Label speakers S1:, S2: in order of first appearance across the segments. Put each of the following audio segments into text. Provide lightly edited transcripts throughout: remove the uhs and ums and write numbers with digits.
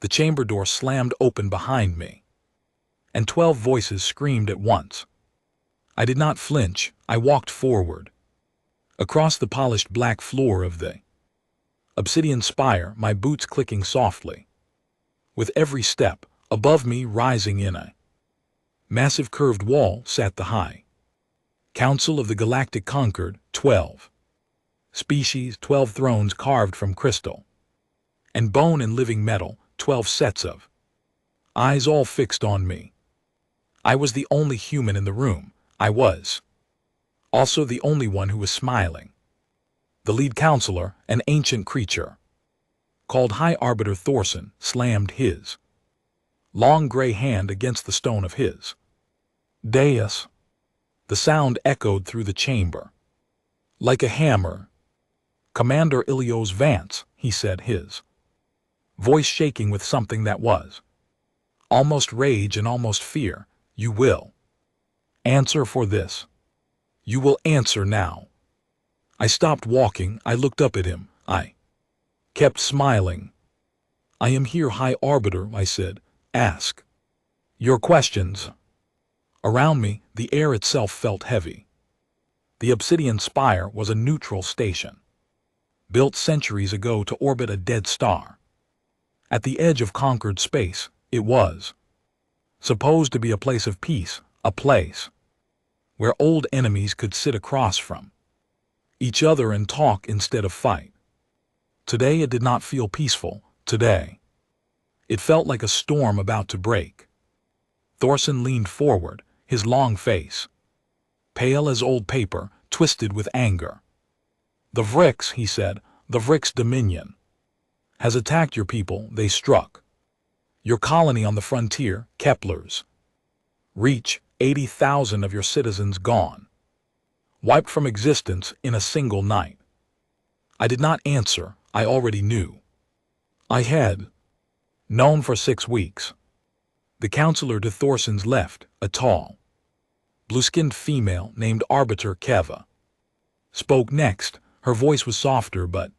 S1: The chamber door slammed open behind me, and 12 voices screamed at once. I did not flinch. I walked forward. Across the polished black floor of the obsidian spire, my boots clicking softly. With every step, above me, rising in a massive curved wall, sat the High Council of the Galactic Conquered, 12 species, 12 thrones carved from crystal and bone and living metal, 12 sets of eyes all fixed on me. I was the only human in the room. I was also the only one who was smiling. The lead counselor, an ancient creature called High Arbiter Thorson, slammed his long gray hand against the stone of his dais. The sound echoed through the chamber like a hammer. "Commander Ilios Vance," he said, his voice shaking with something that was almost rage and almost fear, "you will answer for this. You will answer now." I stopped walking. I looked up at him. I kept smiling. "I am here, High Arbiter," I said. "Ask your questions." Around me, the air itself felt heavy. The obsidian spire was a neutral station, built centuries ago to orbit a dead star. At the edge of conquered space, it was supposed to be a place of peace, a place where old enemies could sit across from each other and talk instead of fight. Today it did not feel peaceful. Today it felt like a storm about to break. Thorson leaned forward, his long face pale as old paper, twisted with anger. "The Vrix," he said, "the Vrix Dominion has attacked your people. They struck your colony on the frontier, Kepler's reach, 80,000 of your citizens gone, wiped from existence in a single night." I did not answer. I already knew. I had known for 6 weeks. The counselor to Thorson's left, a tall, blue-skinned female named Arbiter Keva, spoke next. Her voice was softer, but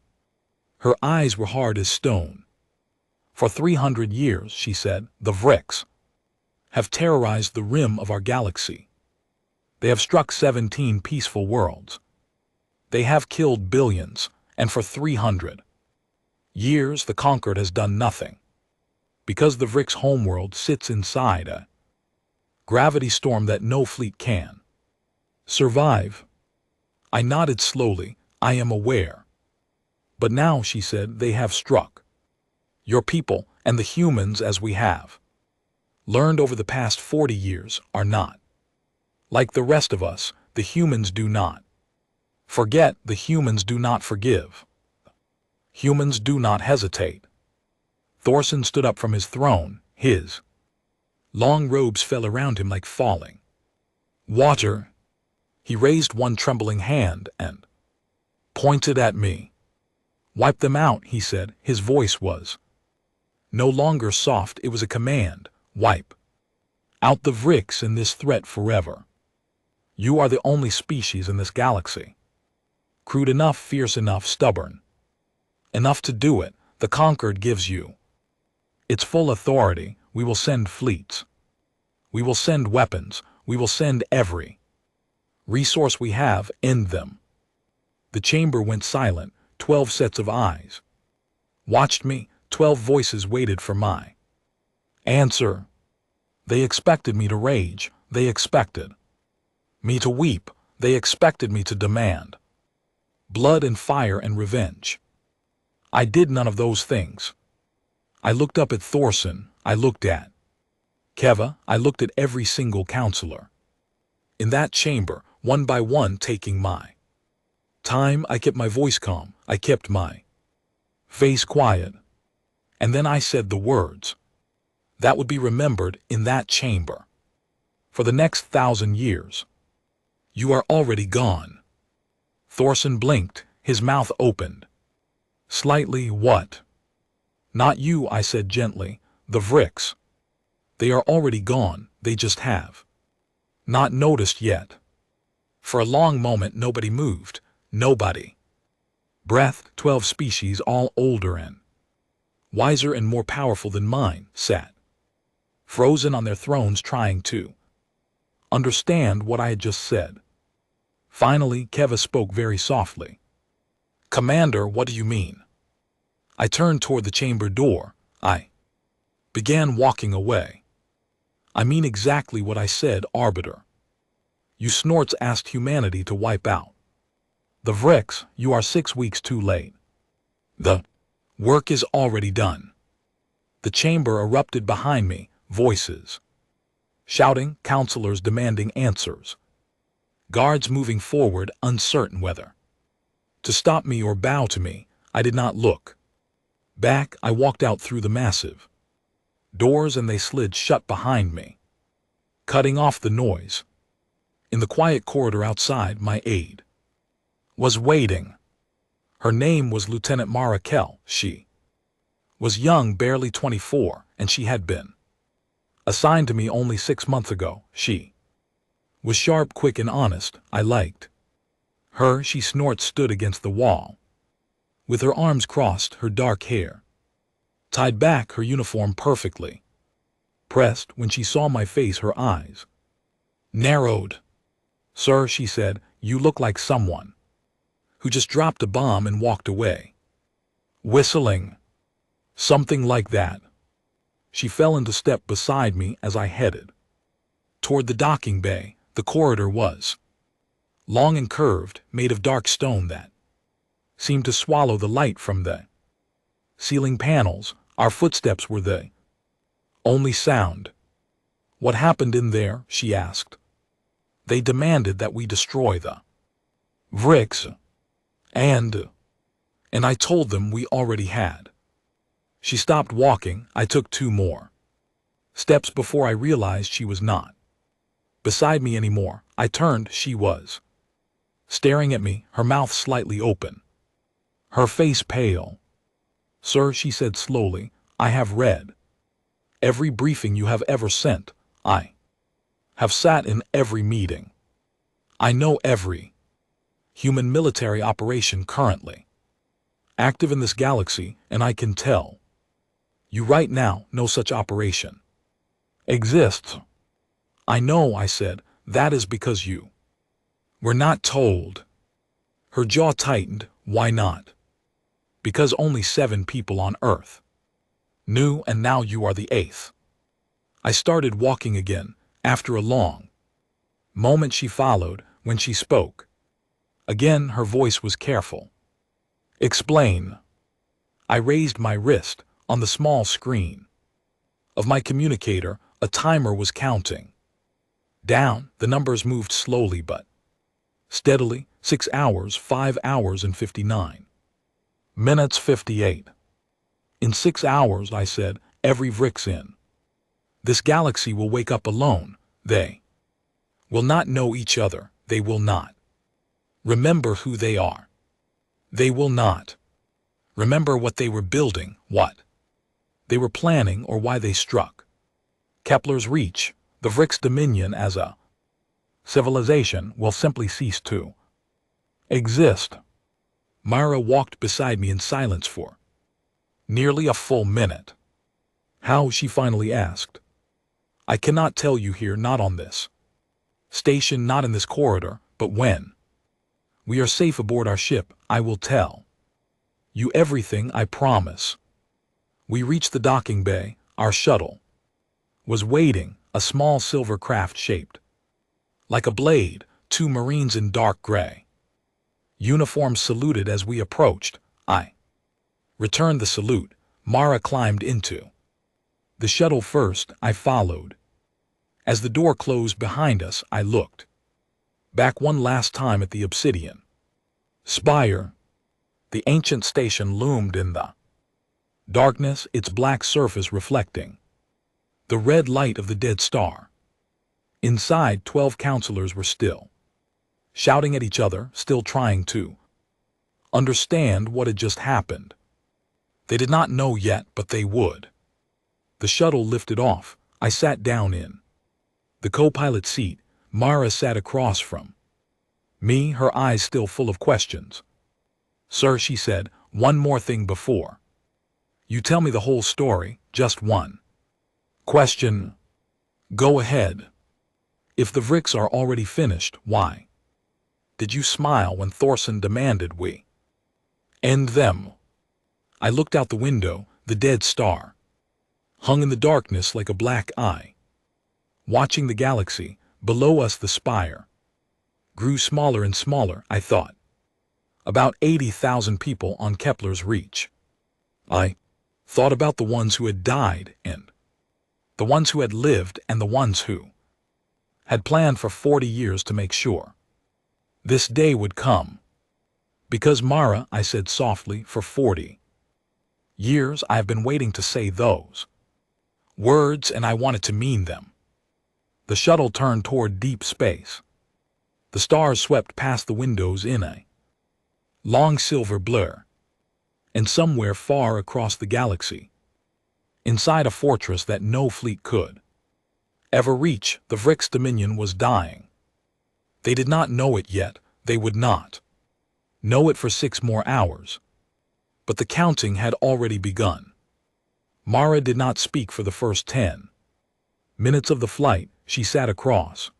S1: her eyes were hard as stone. "For 300 years," she said, "the Vrix have terrorized the rim of our galaxy. They have struck 17 peaceful worlds. They have killed billions, and for 300 years the conquered has done nothing. Because the Vrix homeworld sits inside a gravity storm that no fleet can survive." I nodded slowly. "I am aware. But now," she said, "they have struck your people, and the humans, as we have learned over the past 40 years, are not like the rest of us. The humans do not forget. The humans do not forgive. Humans do not hesitate." Thorson stood up from his throne. His long robes fell around him like falling water. He raised one trembling hand and pointed at me. "Wipe them out," he said. His voice was no longer soft. It was a command. "Wipe out the Vrix in this threat forever. You are the only species in this galaxy crude enough, fierce enough, stubborn enough to do it. The conquered gives you its full authority. We will send fleets. We will send weapons. We will send every resource we have. End them." The chamber went silent. 12 sets of eyes watched me. 12 voices waited for my answer. They expected me to rage. They expected me to weep. They expected me to demand blood and fire and revenge. I did none of those things. I looked up at Thorson. I looked at Keva. I looked at every single counselor in that chamber, one by one, taking my time. I kept my voice calm. I kept my face quiet. And then I said the words that would be remembered in that chamber for the next 1,000 years. "You are already gone." Thorson blinked. His mouth opened slightly. "What?" "Not you," I said gently. "The Vrix. They are already gone. They just have not noticed yet." For a long moment nobody moved. Nobody breathed. 12 species, all older and wiser and more powerful than mine, sat, frozen on their thrones trying to understand what I had just said. Finally, Keva spoke very softly. "Commander, what do you mean?" I turned toward the chamber door. I began walking away. "I mean exactly what I said, Arbiter. You snorts asked humanity to wipe out the Vrix. You are 6 weeks too late. The work is already done." The chamber erupted behind me, voices shouting, counselors demanding answers, guards moving forward, uncertain whether to stop me or bow to me. I did not look back. I walked out through the massive doors and they slid shut behind me, cutting off the noise. In the quiet corridor outside, my aide was waiting. Her name was Lieutenant Mara Kell. She was young, barely 24, and she had been assigned to me only 6 months ago. She was sharp, quick, and honest. I liked her. She stood against the wall, with her arms crossed, her dark hair tied back, her uniform perfectly pressed. When she saw my face, her eyes narrowed. "Sir," she said, "you look like someone who just dropped a bomb and walked away, whistling." Something like that. She fell into step beside me as I headed toward the docking bay. The corridor was long and curved, made of dark stone that seemed to swallow the light from the ceiling panels. Our footsteps were the only sound. "What happened in there?" she asked. "They demanded that we destroy the Vrix, and I told them we already had." She stopped walking. I took 2 more steps before I realized she was not beside me anymore. I turned. She was staring at me, her mouth slightly open, her face pale. "Sir," she said slowly, "I have read every briefing you have ever sent. I have sat in every meeting. I know every human military operation currently active in this galaxy, and I can tell you right now, no such operation exists." "I know," I said. "That is because you were not told." Her jaw tightened. "Why not?" "Because only 7 people on Earth knew, and now you are the 8th. I started walking again. After a long moment she followed. When she spoke again, her voice was careful. "Explain." I raised my wrist. On the small screen of my communicator, a timer was counting down. The numbers moved slowly but steadily. 6 hours, 5 hours, and 59 minutes, 58. "In 6 hours," I said, "every Vrix in this galaxy will wake up alone. They will not know each other. They will not remember who they are. They will not remember what they were building, what they were planning, or why they struck Kepler's reach. The Vrix dominion as a civilization will simply cease to exist." Mara walked beside me in silence for nearly a full minute. "How?" she finally asked. "I cannot tell you here, not on this station, not in this corridor, but when we are safe aboard our ship, I will tell you everything, I promise." We reached the docking bay. Our shuttle was waiting, a small silver craft shaped like a blade. 2 Marines in dark gray uniforms saluted as we approached. I returned the salute. Mara climbed into the shuttle first. I followed. As the door closed behind us, I looked back one last time at the obsidian spire. The ancient station loomed in the darkness, its black surface reflecting the red light of the dead star. Inside, 12 counselors were still shouting at each other, still trying to understand what had just happened. They did not know yet, but they would. The shuttle lifted off. I sat down in the co-pilot seat. Mara sat across from me, her eyes still full of questions. "Sir," she said, "one more thing before You tell me the whole story, just one. Question. Go ahead. If the Vricks are already finished, why did you smile when Thorson demanded we end them? I looked out the window, the dead star hung in the darkness like a black eye. Watching the galaxy, below us the spire grew smaller and smaller, I thought. About 80,000 people on Kepler's reach. I thought about the ones who had died and the ones who had lived and the ones who had planned for 40 years to make sure this day would come. Because Mara, I said softly, for 40 years I have been waiting to say those words, and I wanted to mean them. The shuttle turned toward deep space. The stars swept past the windows in a long silver blur. And somewhere far across the galaxy, inside a fortress that no fleet could ever reach, the Vricks' dominion was dying. They did not know it yet. They would not know it for 6 more hours. But the counting had already begun. Mara did not speak for the first 10 minutes of the flight. She sat across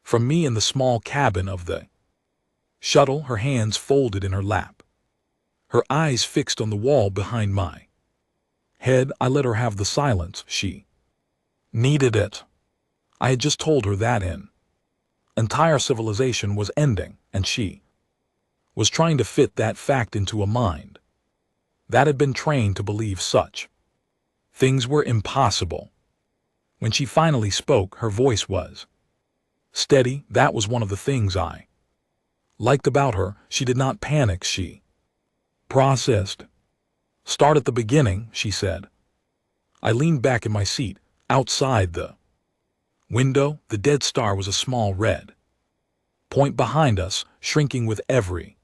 S1: from me in the small cabin of the shuttle, her hands folded in her lap, her eyes fixed on the wall behind my head. I let her have the silence. She needed it. I had just told her that an entire civilization was ending, and she was trying to fit that fact into a mind that had been trained to believe such things were impossible. When she finally spoke, her voice was steady. That was one of the things I liked about her. She did not panic. She processed. Start at the beginning, she said. I leaned back in my seat. Outside the window, the dead star was a small red point behind us, shrinking with every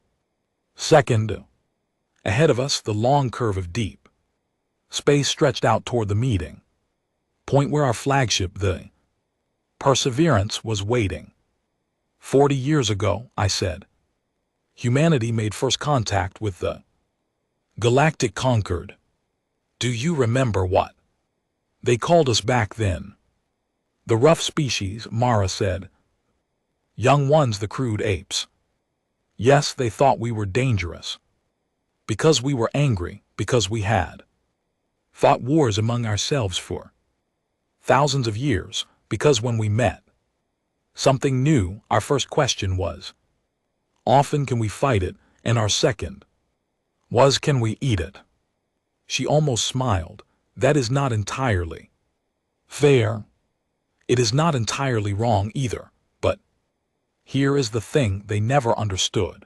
S1: second. Ahead of us, the long curve of deep space stretched out toward the meeting point where our flagship, the Perseverance, was waiting. 40 years ago, I said, humanity made first contact with the galactic conquered. Do you remember what they called us back then? The rough species, Mara said. Young ones, the crude apes. Yes, they thought we were dangerous. Because we were angry, because we had fought wars among ourselves for thousands of years, because when we met something new, our first question was, often can we fight it, and our second was, can we eat it? She almost smiled. That is not entirely fair. It is not entirely wrong either, but here is the thing they never understood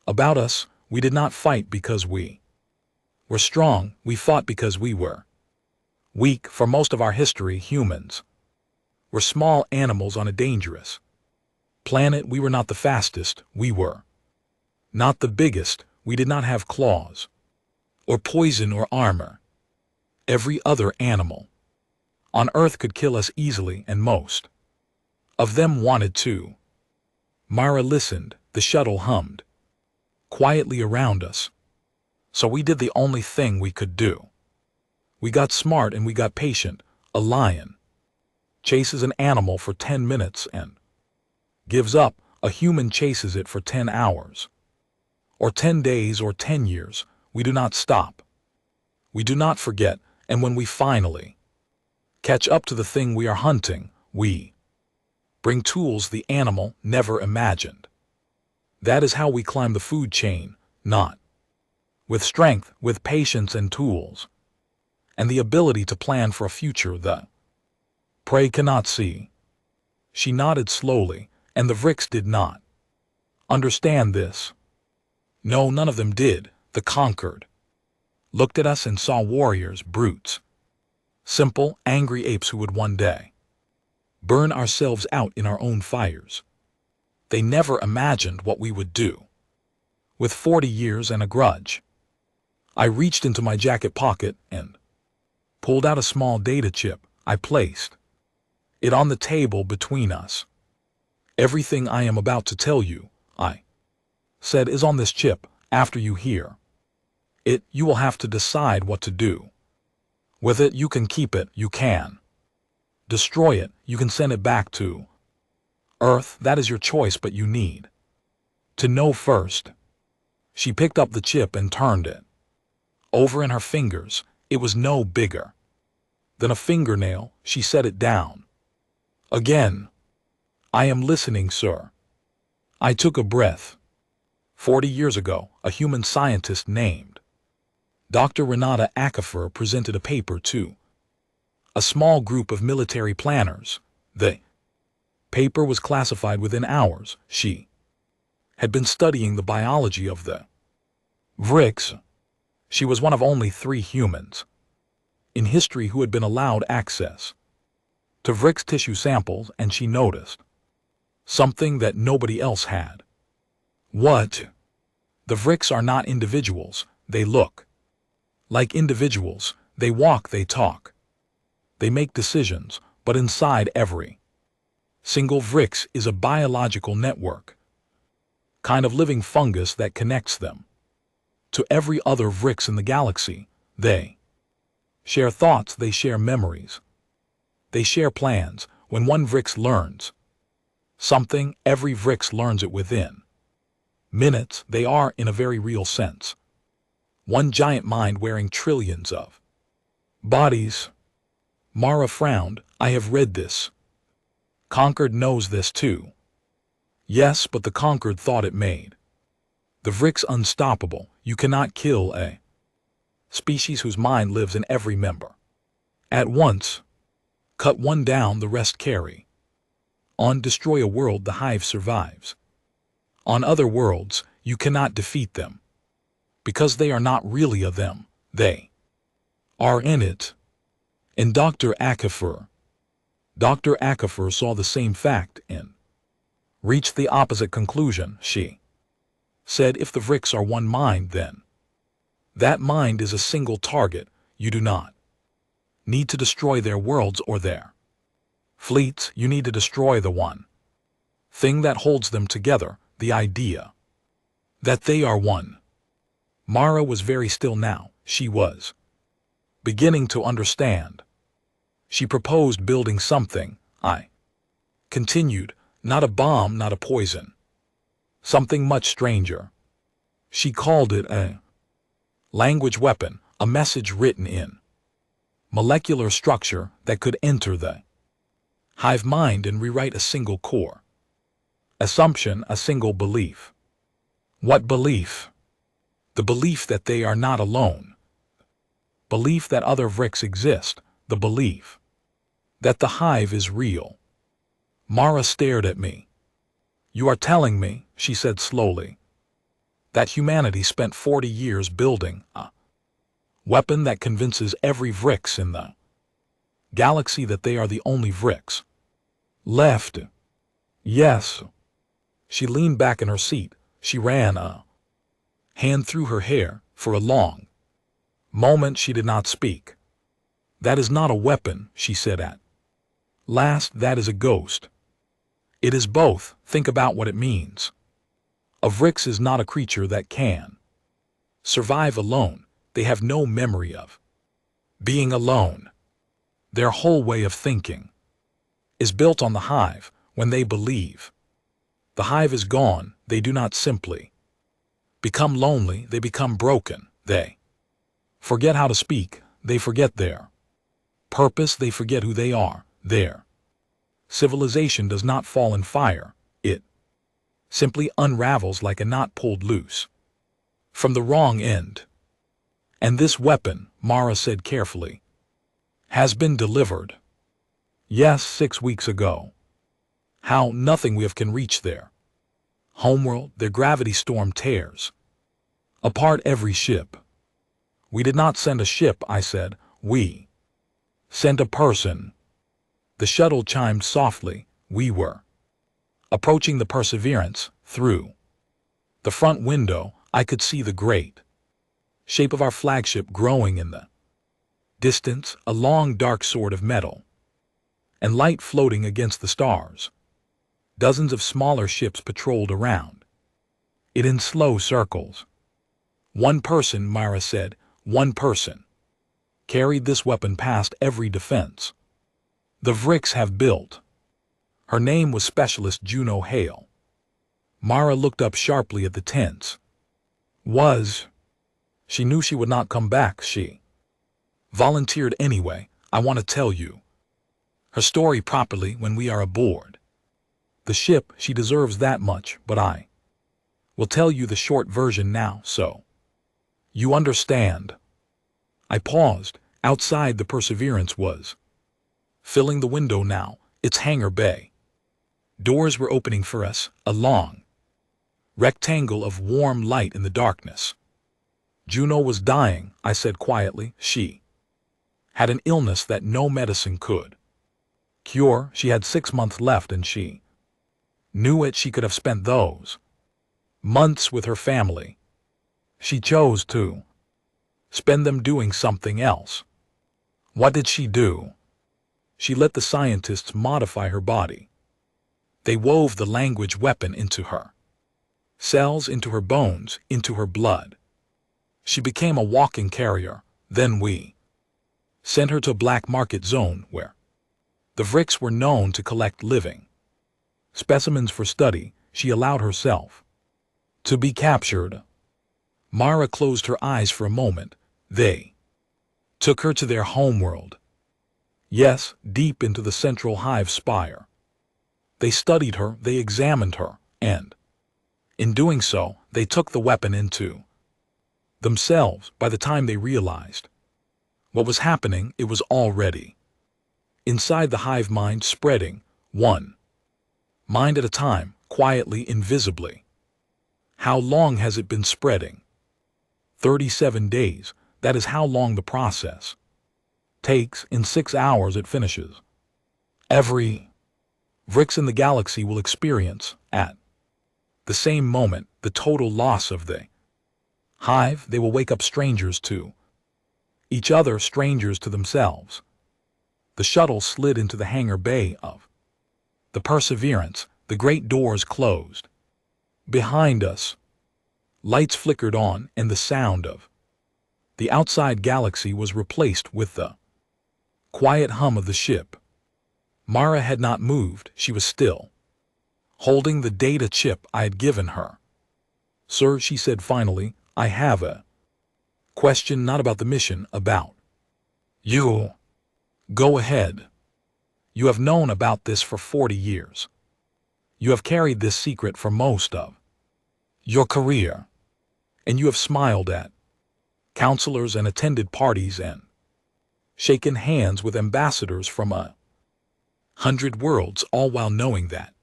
S1: about us. We did not fight because we were strong. We fought because we were weak. For most of our history, humans were small animals on a dangerous planet. We were not the fastest. We were not the biggest. We did not have claws or poison or armor. Every other animal on Earth could kill us easily, and most of them wanted to. Mara listened. The shuttle hummed quietly around us. So we did the only thing we could do. We got smart and we got patient. A lion chases an animal for 10 minutes and gives up. A human chases it for 10 hours. Or 10 days or 10 years. We do not stop. We do not forget, and when we finally catch up to the thing we are hunting, we bring tools the animal never imagined. That is how we climb the food chain, not with strength, with patience and tools, and the ability to plan for a future the prey cannot see. She nodded slowly, and the Vricks did not understand this. No, none of them did. The conquered looked at us and saw warriors, brutes, simple, angry apes who would one day burn ourselves out in our own fires. They never imagined what we would do with 40 years and a grudge. I reached into my jacket pocket and pulled out a small data chip. I placed it on the table between us. Everything I am about to tell you, I said, is on this chip. After you hear You will have to decide what to do. With it, you can keep it, you can destroy it, you can send it back to Earth. That is your choice, but you need to know first. She picked up the chip and turned it over in her fingers. It was no bigger than a fingernail. She set it down again. I am listening, sir. I took a breath. 40 years ago, a human scientist named Dr. Renata Ackerfer presented a paper to a small group of military planners. The paper was classified within hours. She had been studying the biology of the bricks. She was one of only 3 humans in history who had been allowed access to Vrick's tissue samples, and she noticed something that nobody else had. What? The Vricks are not individuals. They look like individuals. They walk, they talk, they make decisions, but inside every single Vricks is a biological network, kind of living fungus that connects them to every other Vricks in the galaxy. They share thoughts, they share memories, they share plans. When one Vricks learns something, every Vricks learns it within minutes. They are, in a very real sense, one giant mind wearing trillions of bodies. Mara frowned. I have read this. Concord knows this too. Yes, but the Concord thought it made the Vricks unstoppable. You cannot kill a species whose mind lives in every member at once. Cut one down, the rest carry on. Destroy a world, the hive survives. On other worlds, you cannot defeat them, because they are not really a them. They are in it. And Dr. Ackerfer saw the same fact and reached the opposite conclusion. She said, if the Vricks are one mind, then that mind is a single target. You do not need to destroy their worlds or their fleets. You need to destroy the one thing that holds them together, the idea that they are one. Mara was very still now. She was beginning to understand. She proposed building something. I continued, not a bomb, not a poison. Something much stranger. She called it a language weapon, a message written in molecular structure that could enter the hive mind and rewrite a single core assumption, a single belief. What belief? The belief that they are not alone. Belief that other Vricks exist. The belief that the hive is real. Mara stared at me. You are telling me, she said slowly, that humanity spent 40 years building a weapon that convinces every Vricks in the galaxy that they are the only Vricks left? Yes. She leaned back in her seat. She ran a hand through her hair. For a long moment she did not speak. That is not a weapon, she said at last. That is a ghost. It is both. Think about what it means. A Vricks is not a creature that can survive alone. They have no memory of being alone. Their whole way of thinking is built on the hive. When they believe the hive is gone, they do not simply become lonely, they become broken. They forget how to speak, they forget their purpose, they forget who they are. Their civilization does not fall in fire, it simply unravels like a knot pulled loose from the wrong end. And this weapon, Mara said carefully, has been delivered. Yes, 6 weeks ago. How? Nothing we have can reach their homeworld. Their gravity storm tears apart every ship. We did not send a ship, I said. We sent a person. The shuttle chimed softly. We were approaching the Perseverance. Through the front window, I could see the great shape of our flagship growing in the distance, a long dark sword of metal and light floating against the stars. Dozens of smaller ships patrolled around it in slow circles. One person, Myra said, one person, carried this weapon past every defense. The Vricks have built. Her name was Specialist Juno Hale. Mara looked up sharply at the tents. She knew she would not come back, she volunteered anyway. I want to tell you her story properly when we are aboard the ship. She deserves that much, but I will tell you the short version now, so you understand. I paused. Outside, the Perseverance was filling the window now, its hangar bay. Doors were opening for us, a long rectangle of warm light in the darkness. Juno was dying, I said quietly. She had an illness that no medicine could cure. She had 6 months left, and she knew it. She could have spent those months with her family. She chose to spend them doing something else. What did she do? She let the scientists modify her body. They wove the language weapon into her cells, into her bones, into her blood. She became a walking carrier. Then we sent her to a black market zone where the Vricks were known to collect living specimens for study. She allowed herself to be captured. Mara closed her eyes for a moment. They took her to their homeworld. Yes, deep into the central hive spire. They studied her, they examined her, and in doing so, they took the weapon into themselves. By the time they realized what was happening, it was already inside the hive mind, spreading, one mind at a time, quietly, invisibly. How long has it been spreading? 37 days. That is how long the process takes. In 6 hours it finishes. Every Vricks in the galaxy will experience, at the same moment, the total loss of the hive. They will wake up strangers to each other, strangers to themselves. The shuttle slid into the hangar bay of the Perseverance. The great doors closed behind us. Lights flickered on, and the sound of the outside galaxy was replaced with the quiet hum of the ship. Mara had not moved. She was still holding the data chip I had given her. Sir, she said finally, I have a question, not about the mission, about you. Go ahead. You have known about this for 40 years. You have carried this secret for most of your career, and you have smiled at counselors and attended parties and shaken hands with ambassadors from 100 worlds, all while knowing that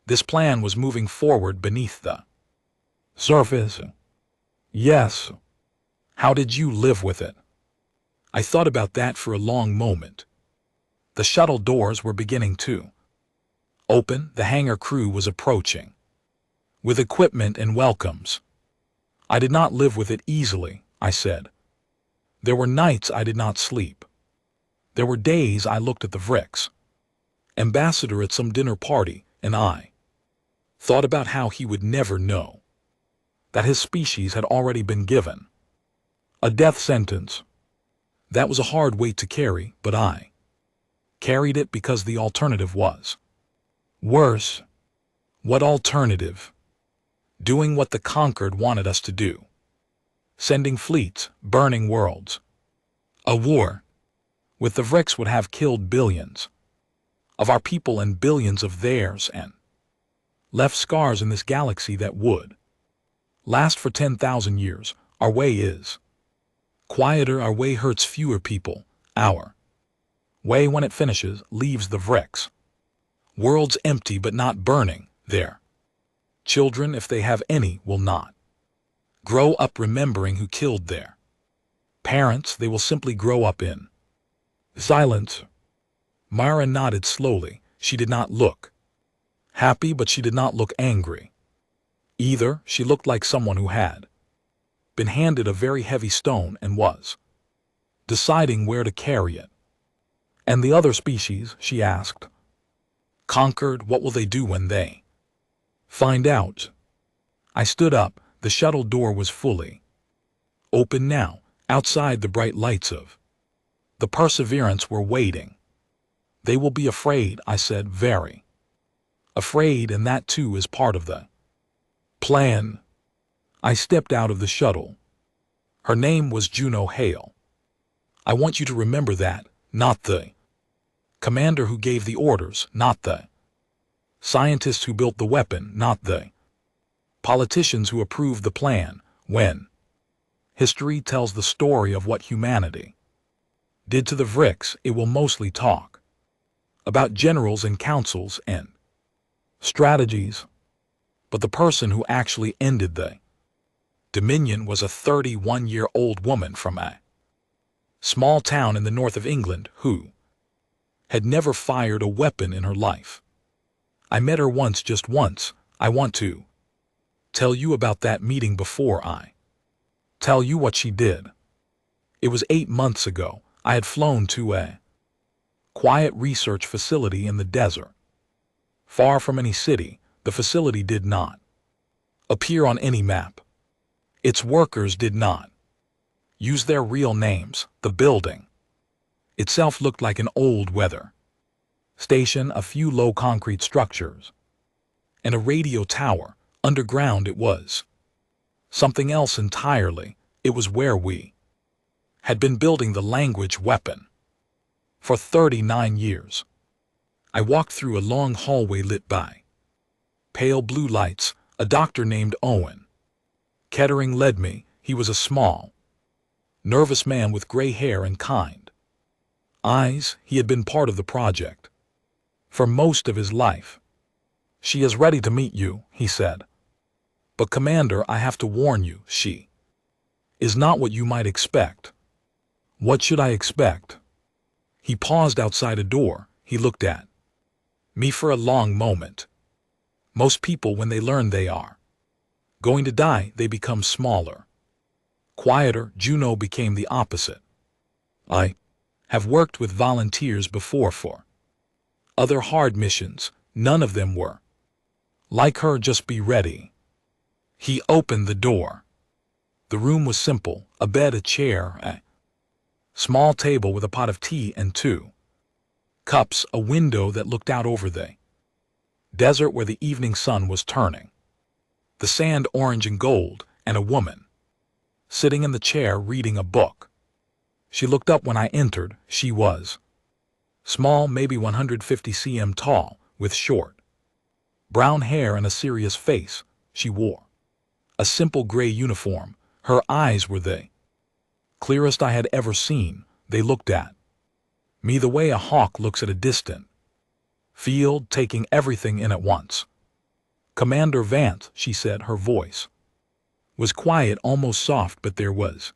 S1: this plan was moving forward beneath the surface. Yes. How did you live with it? I thought about that for a long moment. The shuttle doors were beginning to open. The hangar crew was approaching with equipment and welcomes. I did not live with it easily, I said. There were nights I did not sleep. There were days I looked at the Vricks ambassador at some dinner party, and I thought about how he would never know that his species had already been given a death sentence. That was a hard weight to carry, but I carried it because the alternative was worse. What alternative? Doing what the conquered wanted us to do. Sending fleets, burning worlds. A war with the Vricks would have killed billions of our people and billions of theirs, and left scars in this galaxy that would last for 10,000 years. Our way is quieter. Our way hurts fewer people. Our way, when it finishes, leaves the Vricks worlds empty but not burning. Their children, if they have any, will not grow up remembering who killed their parents. They will simply grow up in silence. Mara nodded slowly. She did not look happy, but she did not look angry either. She looked like someone who had been handed a very heavy stone and was deciding where to carry it. And the other species, she asked, conquered, what will they do when they find out? I stood up. The shuttle door was fully Open now, outside the bright lights of the Perseverance were waiting. They will be afraid, I said, very afraid, and that too is part of the plan. I stepped out of the shuttle. Her name was Juno Hale. I want you to remember that, not the commander who gave the orders, not the scientist who built the weapon, not the politicians who approved the plan. When history tells the story of what humanity did to the Vrix, it will mostly talk about generals and councils and strategies. But the person who actually ended the Dominion was a 31-year-old woman from a small town in the north of England who had never fired a weapon in her life. I met her once, just once. I want to tell you about that meeting before I tell you what she did. It was 8 months ago. I had flown to a quiet research facility in the desert. Far from any city, the facility did not appear on any map. Its workers did not use their real names. The building itself looked like an old weather station, a few low concrete structures, and a radio tower. Underground it was something else entirely. It was where we had been building the language weapon for 39 years. I walked through a long hallway lit by pale blue lights. A doctor named Owen Kettering led me. He was a small, nervous man with gray hair and kind eyes. He had been part of the project for most of his life. She is ready to meet you, he said. But Commander, I have to warn you, she is not what you might expect. What should I expect? He paused outside a door. He looked at me for a long moment. Most people, when they learn they are going to die, they become smaller, quieter. Juno became the opposite. I have worked with volunteers before for other hard missions. None of them were like her. Just be ready. He opened the door. The room was simple: a bed, a chair, a small table with a pot of tea and 2 cups, a window that looked out over the desert where the evening sun was turning the sand orange and gold, and a woman sitting in the chair reading a book. She looked up when I entered. She was small, maybe 150 cm tall, with short brown hair and a serious face. She wore a simple gray uniform. Her eyes were the clearest I had ever seen. They looked at me the way a hawk looks at a distant field, taking everything in at once. Commander Vance, she said. Her voice was quiet, almost soft, but there was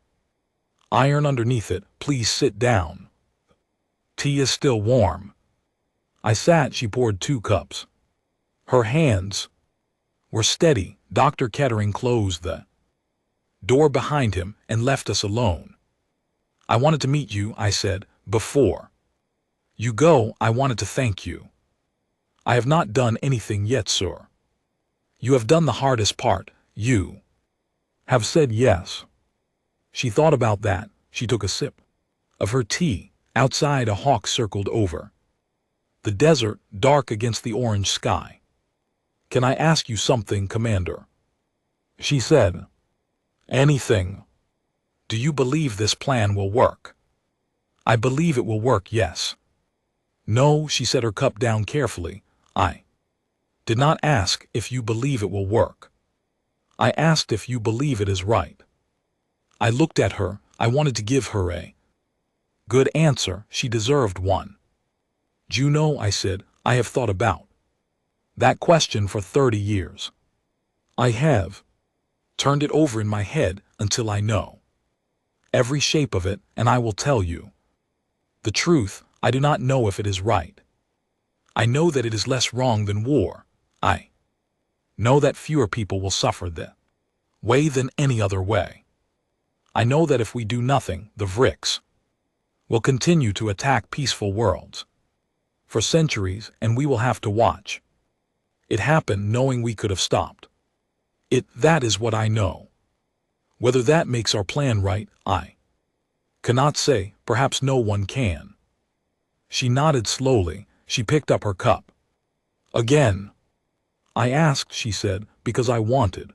S1: iron underneath it. Please sit down. Tea is still warm. I sat. She poured 2 cups. Her hands were steady. Dr. Kettering closed the door behind him and left us alone. I wanted to meet you, I said. Before you go, I wanted to thank you. I have not done anything yet, sir. You have done the hardest part. You have said yes. She thought about that. She took a sip of her tea. Outside, a hawk circled over the desert, dark against the orange sky. Can I ask you something, Commander? She said. Anything. Do you believe this plan will work? I believe it will work, yes. No, she set her cup down carefully. I did not ask if you believe it will work. I asked if you believe it is right. I looked at her. I wanted to give her a good answer. She deserved one. Juno, I said, I have thought about that question for 30 years. I have turned it over in my head until I know every shape of it, and I will tell you the truth. I do not know if it is right. I know that it is less wrong than war. I know that fewer people will suffer that way than any other way. I know that if we do nothing, the Vrix will continue to attack peaceful worlds for centuries, and we will have to watch it happen, knowing we could have stopped it. That is what I know. Whether that makes our plan right, I cannot say. Perhaps no one can. She nodded slowly. She picked up her cup. Again. I asked, she said, because I wanted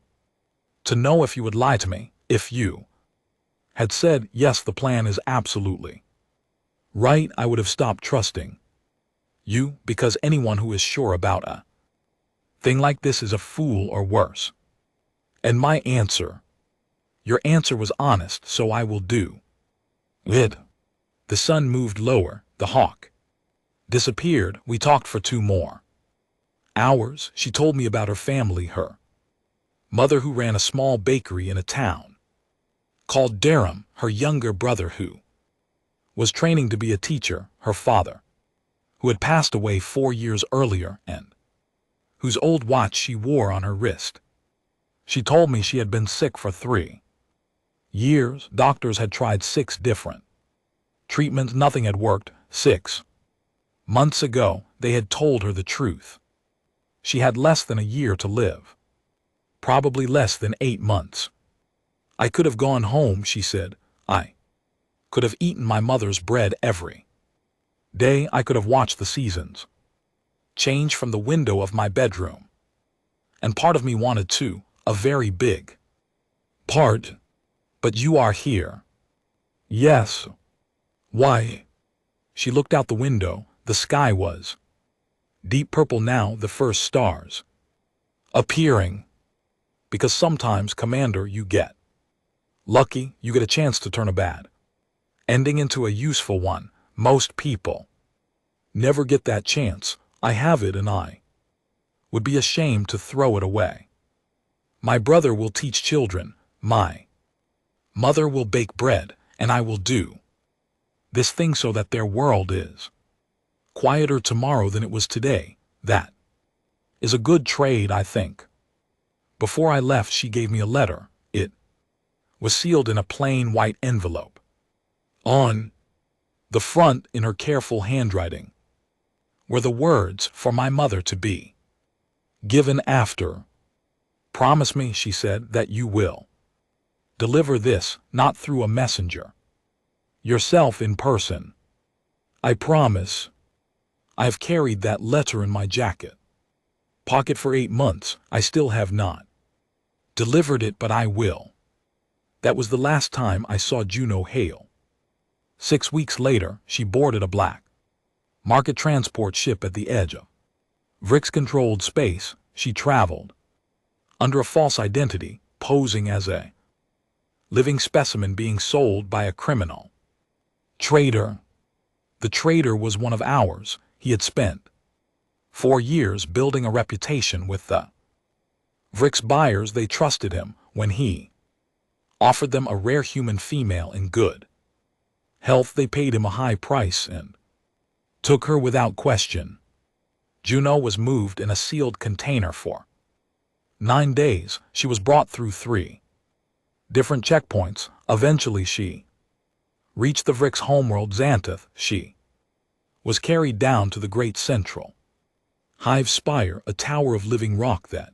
S1: to know if you would lie to me. If you had said, yes, the plan is absolutely right, I would have stopped trusting you, because anyone who is sure about a thing like this is a fool or worse. And my answer, your answer was honest, so I will do it. The sun moved lower, the hawk disappeared. We talked for 2 more hours. She told me about her family, her mother who ran a small bakery in a town called Durham, her younger brother who was training to be a teacher, her father, who had passed away 4 years earlier and whose old watch she wore on her wrist. She told me she had been sick for 3 years. Doctors had tried 6 different treatments. Nothing had worked. 6 months ago, they had told her the truth. She had less than a year to live. Probably less than 8 months. I could have gone home, she said. I could have eaten my mother's bread every day. I could have watched the seasons change from the window of my bedroom. And part of me wanted to, a very big part. But you are here. Yes. Why? She looked out the window. The sky was deep purple now, the first stars appearing. Because sometimes, Commander, you get lucky. You get a chance to turn a bad ending into a useful one. Most people never get that chance. I have it, and I would be ashamed to throw it away. My brother will teach children. My mother will bake bread, and I will do this thing so that their world is quieter tomorrow than it was today. That is a good trade, I think. Before I left, she gave me a letter. It was sealed in a plain white envelope. On the front, in her careful handwriting, were the words, for my mother to be given after. Promise me, she said, that you will deliver this, not through a messenger, yourself in person. I promise. I have carried that letter in my jacket pocket for 8 months. I still have not delivered it, but I will. That was the last time I saw Juno Hale. 6 weeks later, she boarded a black market transport ship at the edge of Vrix-controlled space. She traveled under a false identity, posing as a living specimen being sold by a criminal trader. The trader was one of ours. He had spent 4 years building a reputation with the Vrix buyers. They trusted him when he offered them a rare human female in good health. They paid him a high price and took her without question. Juno was moved in a sealed container for 9 days. She was brought through 3 different checkpoints. Eventually she reached the Vrix homeworld, Xantheth. She was carried down to the great central hive spire, a tower of living rock that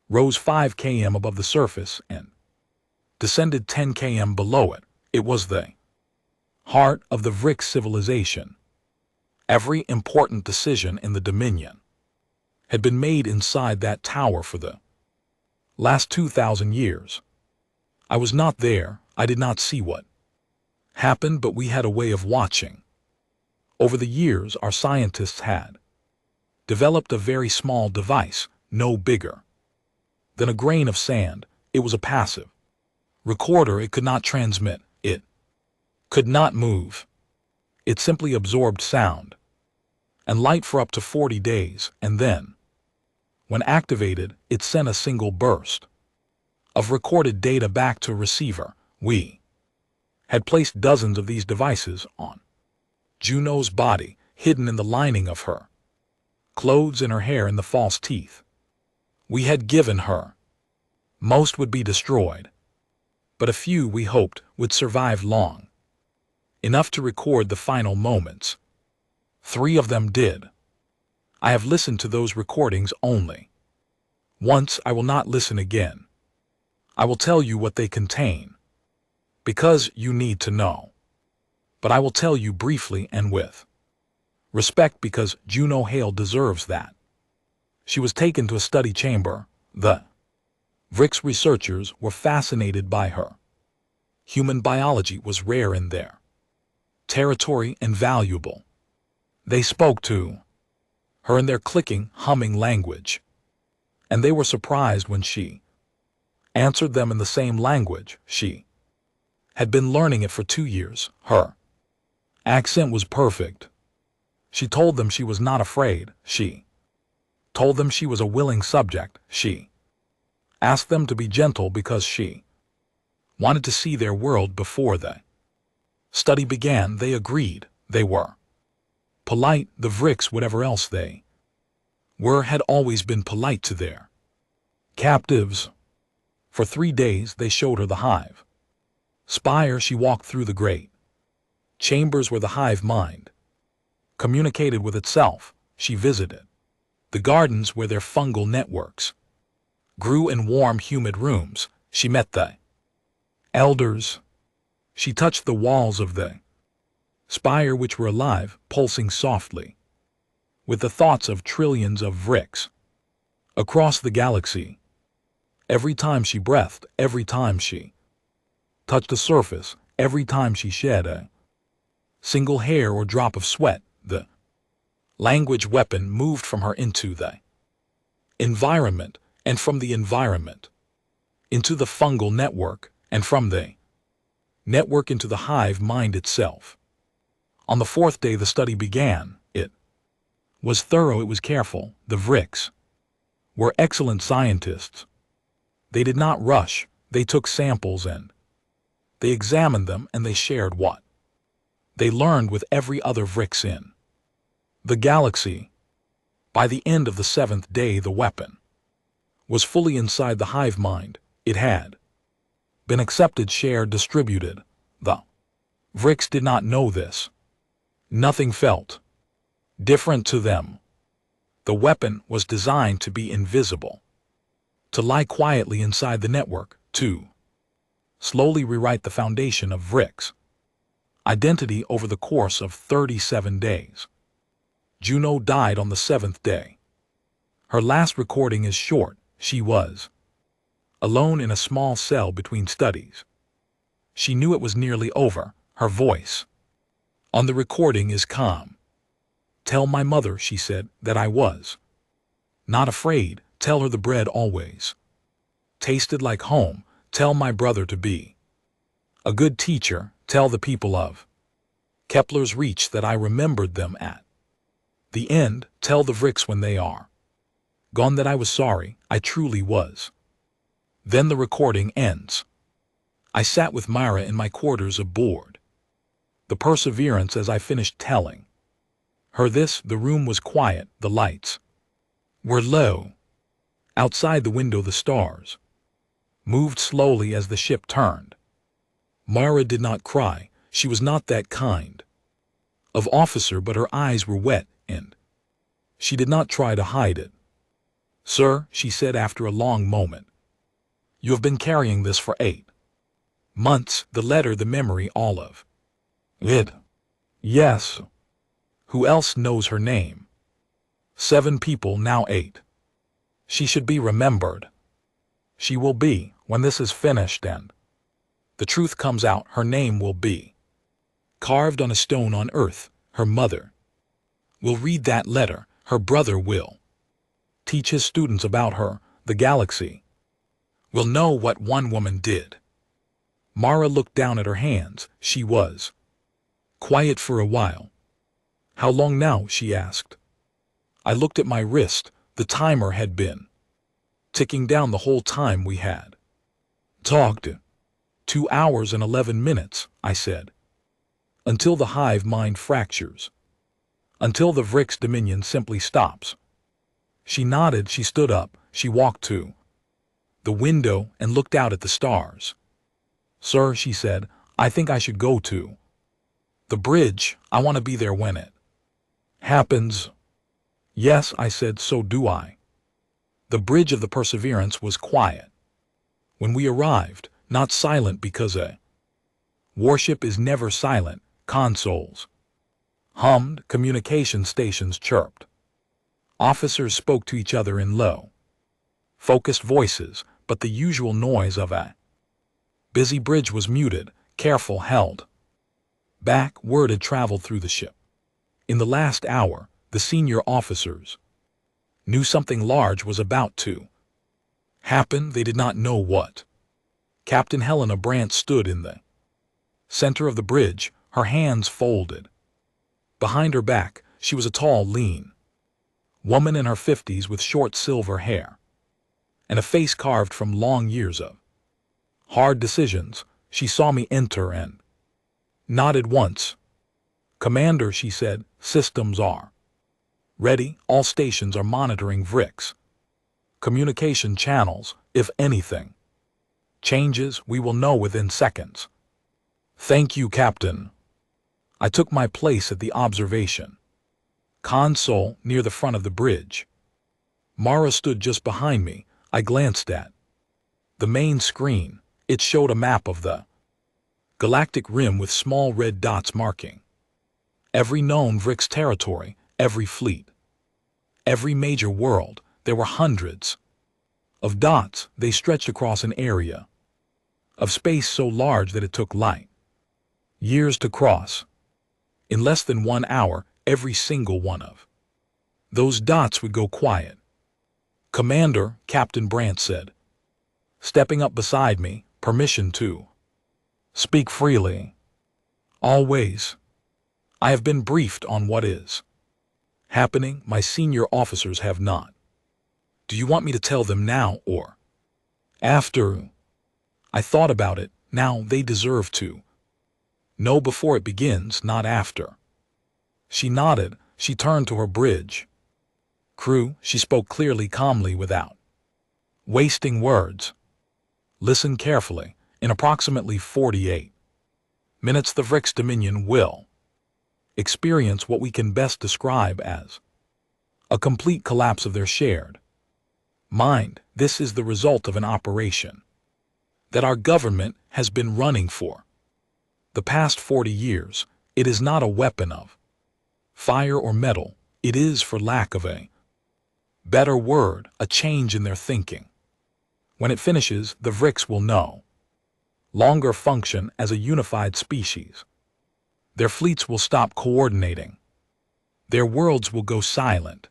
S1: rose 5 km above the surface and descended 10 km below it. It was the heart of the Vrix civilization. Every important decision in the Dominion had been made inside that tower for the last 2,000 years. I was not there. I did not see what happened, but we had a way of watching. Over the years, our scientists had developed a very small device, no bigger than a grain of sand. It was a passive recorder. It could not transmit. It could not move. It simply absorbed sound and light for up to 40 days, and then, when activated, it sent a single burst of recorded data back to a receiver. We had placed dozens of these devices on Juno's body, hidden in the lining of her clothes, in her hair, and the false teeth we had given her. Most would be destroyed, but a few, we hoped, would survive long enough to record the final moments. 3 of them did. I have listened to those recordings only once. I will not listen again. I will tell you what they contain, because you need to know. But I will tell you briefly and with respect, because Juno Hale deserves that. She was taken to a study chamber. The Vrix researchers were fascinated by her. Human biology was rare in their territory and valuable. They spoke to her in their clicking, humming language, and they were surprised when she answered them in the same language. She had been learning it for 2 years. Her accent was perfect. She told them she was not afraid. She told them she was a willing subject. She asked them to be gentle because she wanted to see their world before the study began. They agreed. They were polite. The Vrix, whatever else they were, had always been polite to their captives. For 3 days they showed her the hive spire. She walked through the great chambers where the hive mind communicated with itself. She visited the gardens where their fungal networks grew in warm, humid rooms. She met the elders. She touched the walls of the spire, which were alive, pulsing softly with the thoughts of trillions of Vrix across the galaxy. Every time she breathed, every time she touched the surface, every time she shed a single hair or drop of sweat, the language weapon moved from her into the environment, and from the environment into the fungal network, and from the network into the hive mind itself. On the 4th day the study began. It was thorough, it was careful. The Vrix were excellent scientists. They did not rush. They took samples and they examined them, and they shared what they learned with every other Vrix in the galaxy. By the end of the 7th day the weapon was fully inside the hive mind. It had been accepted, shared, distributed. The Vrix did not know this. Nothing felt different to them. The weapon was designed to be invisible, to lie quietly inside the network, to slowly rewrite the foundation of Vrix identity over the course of 37 days. Juno died on the 7th day. Her last recording is short. She was alone in a small cell between studies. She knew it was nearly over. Her voice on the recording is calm. "Tell my mother," she said, "that I was not afraid. Tell her the bread always tasted like home. Tell my brother to be a good teacher. Tell the people of Kepler's Reach that I remembered them at the end. Tell the Vrix when they are gone that I was sorry. I truly was." Then the recording ends. I sat with Myra in my quarters aboard the Perseverance as I finished telling her this. The room was quiet. The lights were low. Outside the window the stars moved slowly as the ship turned. Myra did not cry. She was not that kind of officer, but her eyes were wet, and she did not try to hide it. "Sir," she said after a long moment, "you have been carrying this for 8 months. The letter, the memory, all of it." "Yes." "Who else knows her name?" 7 people, now 8. "She should be remembered." "She will be, when this is finished and the truth comes out. Her name will be carved on a stone on earth. Her mother will read that letter. Her brother will teach his students about her. The galaxy will know what one woman did." Mara looked down at her hands. She was quiet for a while. "How long now?" she asked. I looked at my wrist. The timer had been ticking down the whole time we had talked. 2 hours and 11 minutes, I said. "Until the hive mind fractures. Until the Vrix dominion simply stops." She nodded. She stood up. She walked to the window and looked out at the stars. "Sir," she said, "I think I should go to the bridge. I want to be there when it happens." "Yes," I said, "so do I." The bridge of the Perseverance was quiet. When we arrived, not silent because a warship is never silent, consoles hummed, communication stations chirped. Officers spoke to each other in low, focused voices, but the usual noise of a busy bridge was muted, careful held back. Word had traveled through the ship. In the last hour, the senior officers knew something large was about to happen. They did not know what. Captain Helena Brandt stood in the center of the bridge, her hands folded behind her back. She was a tall, lean woman in her 50s with short silver hair and a face carved from long years of hard decisions. She saw me enter and nodded once. "Commander," she said, "systems are ready. All stations are monitoring VRICS communication channels. If anything changes, we will know within seconds." "Thank you, Captain." I took my place at the observation console near the front of the bridge. Mara stood just behind me. I glanced at the main screen. It showed a map of the galactic rim with small red dots marking every known VRICS territory, every fleet, every major world. There were hundreds of dots. They stretched across an area of space so large that it took light years to cross. In less than 1 hour, every single one of those dots would go quiet. "Commander," Captain Brandt said, stepping up beside me, "permission to speak freely." "Always." "I have been briefed on what is happening. My senior officers have not. Do you want me to tell them now or after?" I thought about it. Now they deserve to know before it begins, not after. She nodded. She turned to her bridge crew. She spoke clearly, calmly, without wasting words. "Listen carefully. In approximately 48 minutes, the VRICS Dominion will experience what we can best describe as a complete collapse of their shared mind. This is the result of an operation that our government has been running for the past 40 years. It is not a weapon of fire or metal. It is, for lack of a better word, a change in their thinking. When it finishes, the VRICS will no longer function as a unified species. Their fleets will stop coordinating. Their worlds will go silent.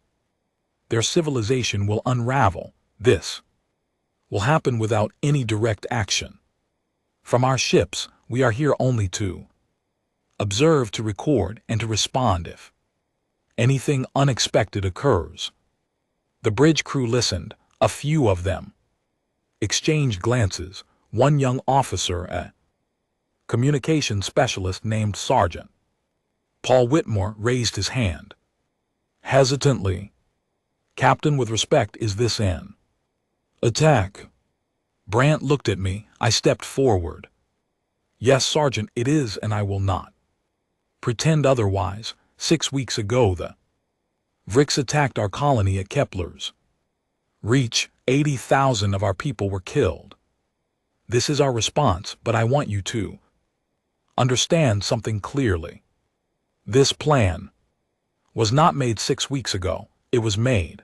S1: Their civilization will unravel. This will happen without any direct action from our ships. We are here only to observe, to record, and to respond if anything unexpected occurs. The bridge crew listened. A few of them exchanged glances. One young officer, a communication specialist named Sergeant Paul Whitmore, raised his hand hesitantly. "Captain, with respect, is this an attack?" Brandt looked at me. I stepped forward. "Yes, Sergeant, it is, and I will not pretend otherwise. 6 weeks ago, the VRICS attacked our colony at Kepler's Reach. 80,000 of our people were killed. This is our response, but I want you to understand something clearly. This plan was not made 6 weeks ago. It was made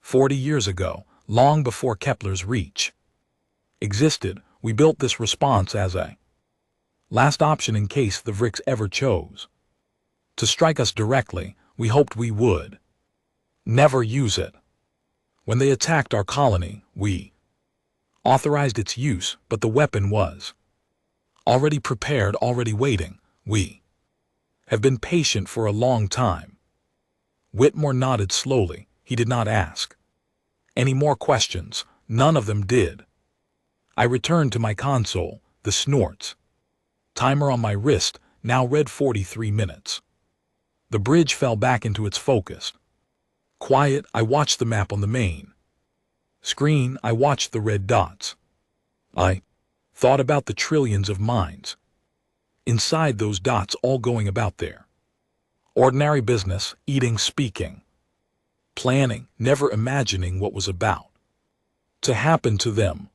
S1: 40 years ago, long before Kepler's Reach existed. We built this response as a last option in case the VRICS ever chose to strike us directly. We hoped we would never use it. When they attacked our colony, we authorized its use, but the weapon was already prepared, already waiting. We have been patient for a long time." Whitmore nodded slowly. He did not ask any more questions. None of them did. I returned to my console. The snorts timer on my wrist now read 43 minutes. The bridge fell back into its focus. Quiet. I watched the map on the main screen. I watched the red dots. I thought about the trillions of minds inside those dots, all going about their ordinary business, eating, speaking, planning, never imagining what was about to happen to them.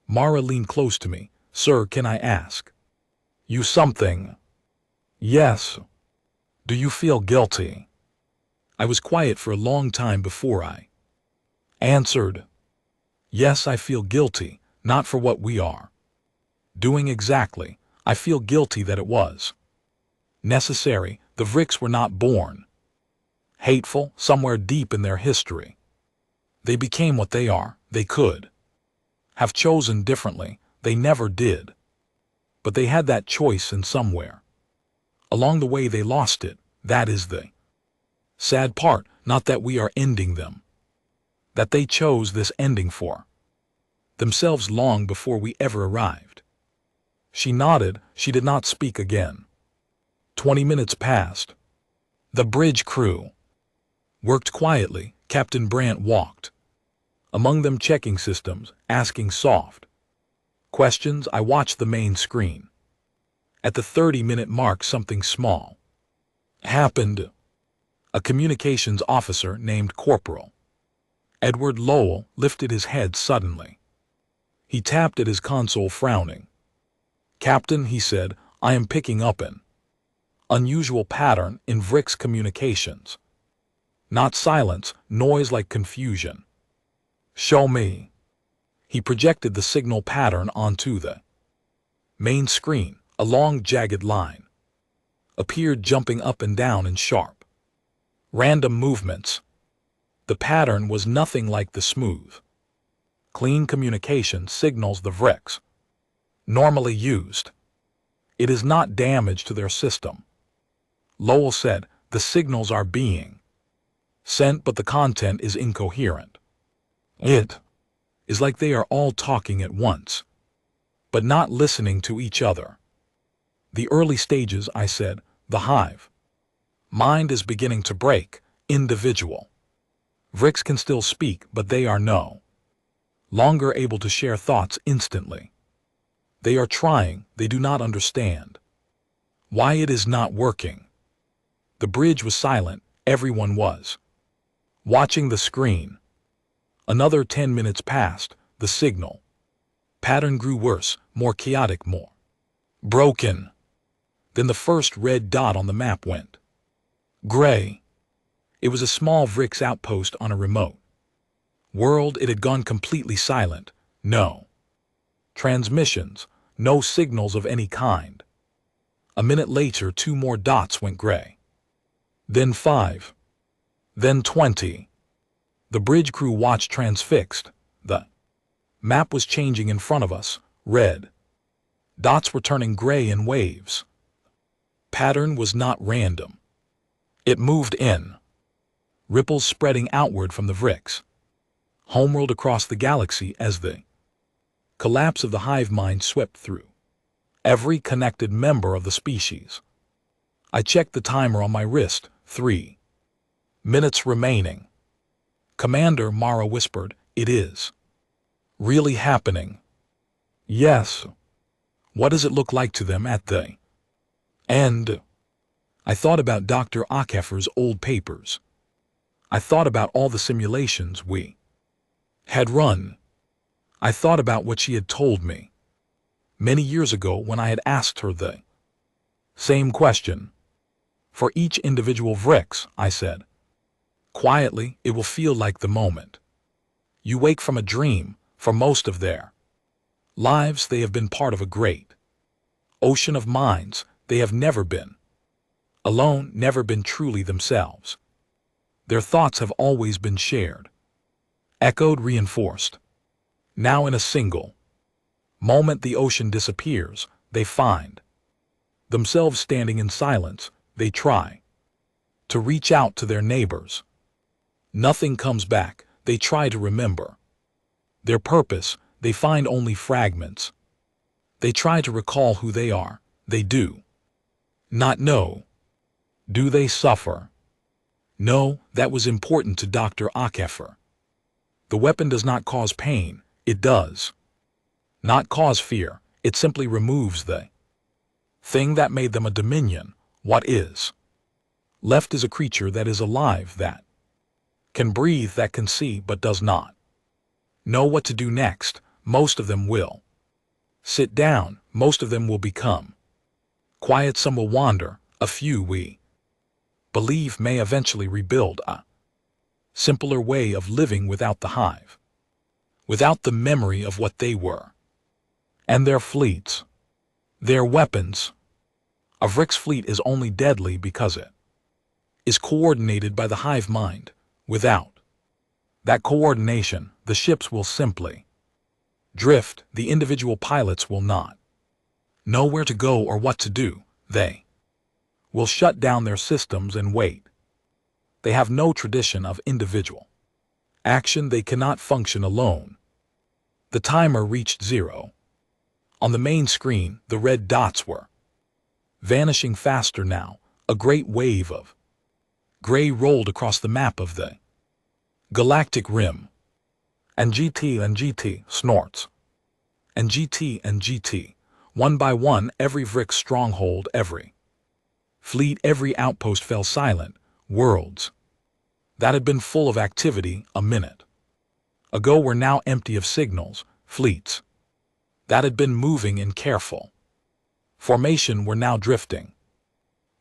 S1: Mara leaned close to me. Sir, can I ask you something? Yes. Do you feel guilty? I was quiet for a long time before I answered. Yes, I feel guilty, not for what we are doing exactly. I feel guilty that it was necessary. The Vricks were not born hateful somewhere deep in their history. They became what they are. They could have chosen differently. They never did. But they had that choice, and somewhere along the way they lost it. That is the sad part, not that we are ending them. That they chose this ending for themselves long before we ever arrived. She nodded. She did not speak again. 20 minutes passed. The bridge crew worked quietly. Captain Brandt walked among them, checking systems, asking soft questions. I watched the main screen. At the 30-minute mark, something small happened. A communications officer named Corporal Edward Lowell lifted his head suddenly. He tapped at his console, frowning. Captain, he said, I am picking up an unusual pattern in Vricks communications. Not silence, noise like confusion. Show me. He projected the signal pattern onto the main screen. A long, jagged line appeared, jumping up and down in sharp, random movements. The pattern was nothing like the smooth, clean communication signals the Vricks normally used. It is not damage to their system. Lowell said, the signals are being sent, but the content is incoherent. It is like they are all talking at once, but not listening to each other. The early stages, I said. The hive mind is beginning to break. Individual Vricks can still speak, but they are no longer able to share thoughts instantly. They are trying. They do not understand why it is not working. The bridge was silent. Everyone was watching the screen. Another 10 minutes passed. The signal pattern grew worse, more chaotic, more broken. Then the first red dot on the map went gray. It was a small Vricks outpost on a remote world. It had gone completely silent. No transmissions, no signals of any kind. A minute later, 2 more dots went gray. Then 5. Then 20. The bridge crew watched transfixed. The map was changing in front of us. Red dots were turning gray in waves. Pattern was not random. It moved in ripples, spreading outward from the Vricks homeworld across the galaxy as the collapse of the hive mind swept through every connected member of the species. I checked the timer on my wrist. 3 minutes remaining. Commander, Mara whispered, it is really happening. Yes. What does it look like to them at the end? I thought about Dr. Akefer's old papers. I thought about all the simulations we had run. I thought about what she had told me many years ago when I had asked her the same question. For each individual Vricks, I said quietly, it will feel like the moment you wake from a dream. For most of their lives, they have been part of a great ocean of minds. They have never been alone, never been truly themselves. Their thoughts have always been shared, echoed, reinforced. Now in a single moment the ocean disappears. They find themselves standing in silence. They try to reach out to their neighbors. Nothing comes back. They try to remember their purpose. They find only fragments. They try to recall who they are. They do not know. Do they suffer? No, that was important to Dr. Akefer. The weapon does not cause pain. It does not cause fear. It simply removes the thing that made them a dominion. What is left is a creature that is alive, that can breathe, that can see but does not know what to do next. most of them will. Sit down, most of them will become. Quiet, some will wander, a few we believe may eventually rebuild a simpler way of living without the hive, without the memory of what they were, and their fleets, their weapons. A Vrik's fleet is only deadly because it is coordinated by the hive mind. Without that coordination, the ships will simply drift. The individual pilots will not know where to go or what to do. They will shut down their systems and wait. They have no tradition of individual action. They cannot function alone. The timer reached 0. On the main screen, the red dots were vanishing faster now. A great wave of gray rolled across the map of the galactic rim. And GT snorts. And GT. One by one, every Vrik stronghold, every fleet, every outpost fell silent. Worlds that had been full of activity a minute ago were now empty of signals. Fleets that had been moving in careful formation were now drifting.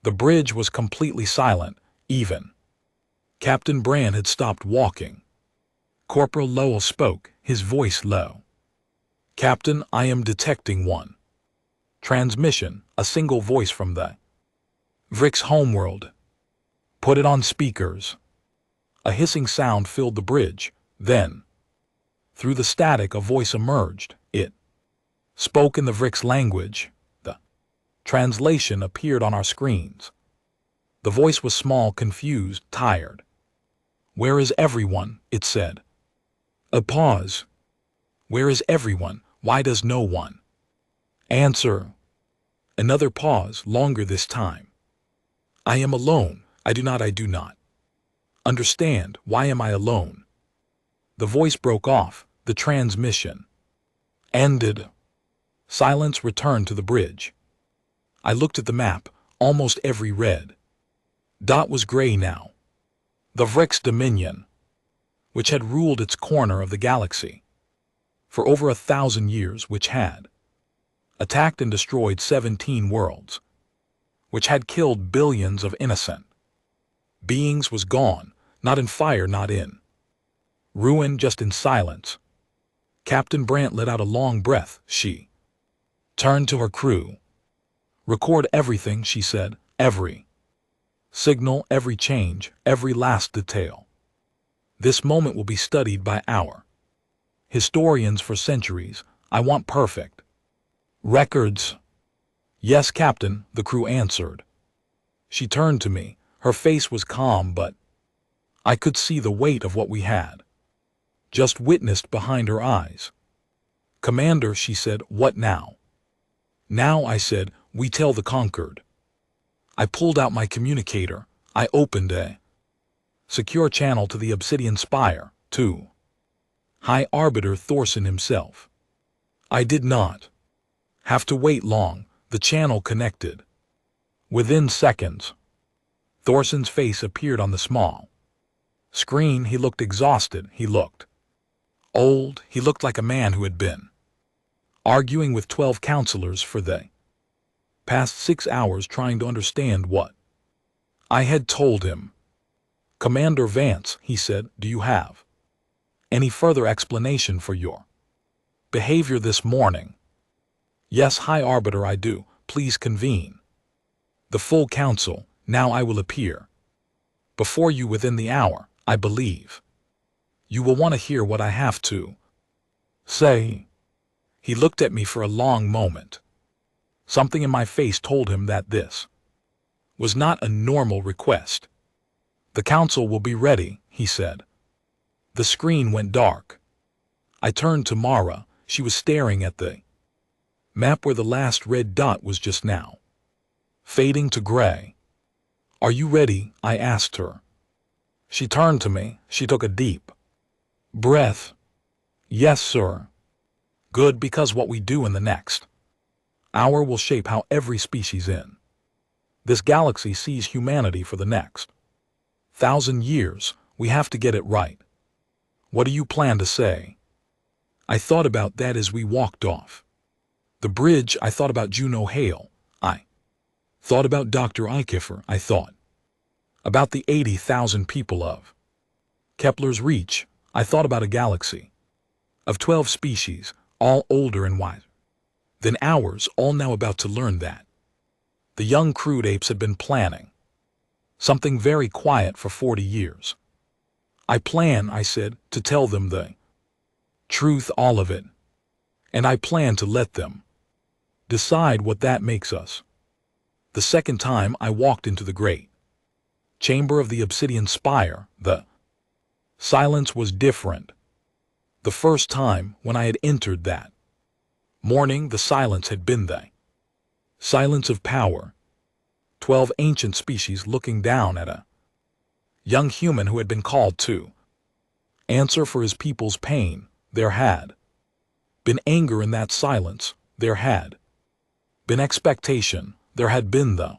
S1: The bridge was completely silent. Even Captain Brand had stopped walking. Corporal Lowell spoke, his voice low. "Captain, I am detecting one transmission, a single voice from the Vrik's homeworld. Put it on speakers." A hissing sound filled the bridge. Then, through the static, a voice emerged. It spoke in the Vrik's language. The translation appeared on our screens. The voice was small, confused, tired. "Where is everyone?" it said. A pause. "Where is everyone? Why does no one answer?" Another pause, longer this time. "I am alone. I do not understand. Why am I alone?" The voice broke off. The transmission ended. Silence returned to the bridge. I looked at the map. Almost every red dot was gray now. The Vrik's dominion, which had ruled its corner of the galaxy for over 1,000 years, which had attacked and destroyed 17 worlds, which had killed billions of innocent beings, was gone, not in fire, not in ruin, just in silence. Captain Brand let out a long breath. She turned to her crew. "Record everything," she said. "Every signal, every change, every last detail. This moment will be studied by our historians for centuries. I want perfect records." "Yes, Captain," the crew answered. She turned to me. Her face was calm, but I could see the weight of what we had just witnessed behind her eyes. "Commander," she said, "what now?" "Now," I said, "we tell the conquered." I pulled out my communicator. I opened a secure channel to the Obsidian Spire, to High Arbiter Thorson himself. I did not have to wait long. The channel connected. Within seconds, Thorson's face appeared on the small screen. He looked exhausted. He looked old. He looked like a man who had been arguing with 12 counselors for the past 6 hours, trying to understand what I had told him. "Commander Vance," he said, "do you have any further explanation for your behavior this morning?" "Yes, High Arbiter, I do. Please convene the full council. Now I will appear before you within the hour. I believe you will want to hear what I have to say." He looked at me for a long moment. Something in my face told him that this was not a normal request. "The council will be ready," he said. The screen went dark. I turned to Mara. She was staring at the map where the last red dot was just now fading to gray. "Are you ready?" I asked her. She turned to me. She took a deep breath. "Yes, sir." "Good, because what we do in the next hour will shape how every species in this galaxy sees humanity for the next 1,000 years. We have to get it right. What do you plan to say?" I thought about that as we walked off. The bridge, I thought about Juno Hale. I thought about Dr. HFY. I thought about the 80,000 people of Kepler's Reach. I thought about a galaxy of 12 species, all older and wiser than ours, all now about to learn that the young crude apes had been planning something very quiet for 40 years. I plan, I said, to tell them the truth, all of it, and I plan to let them decide what that makes us. The second time I walked into the great chamber of the obsidian spire, the silence was different. The first time when I had entered that morning, the silence had been the silence of power. 12 ancient species looking down at a young human who had been called to answer for his people's pain. There had been anger in that silence. There had been expectation. There had been the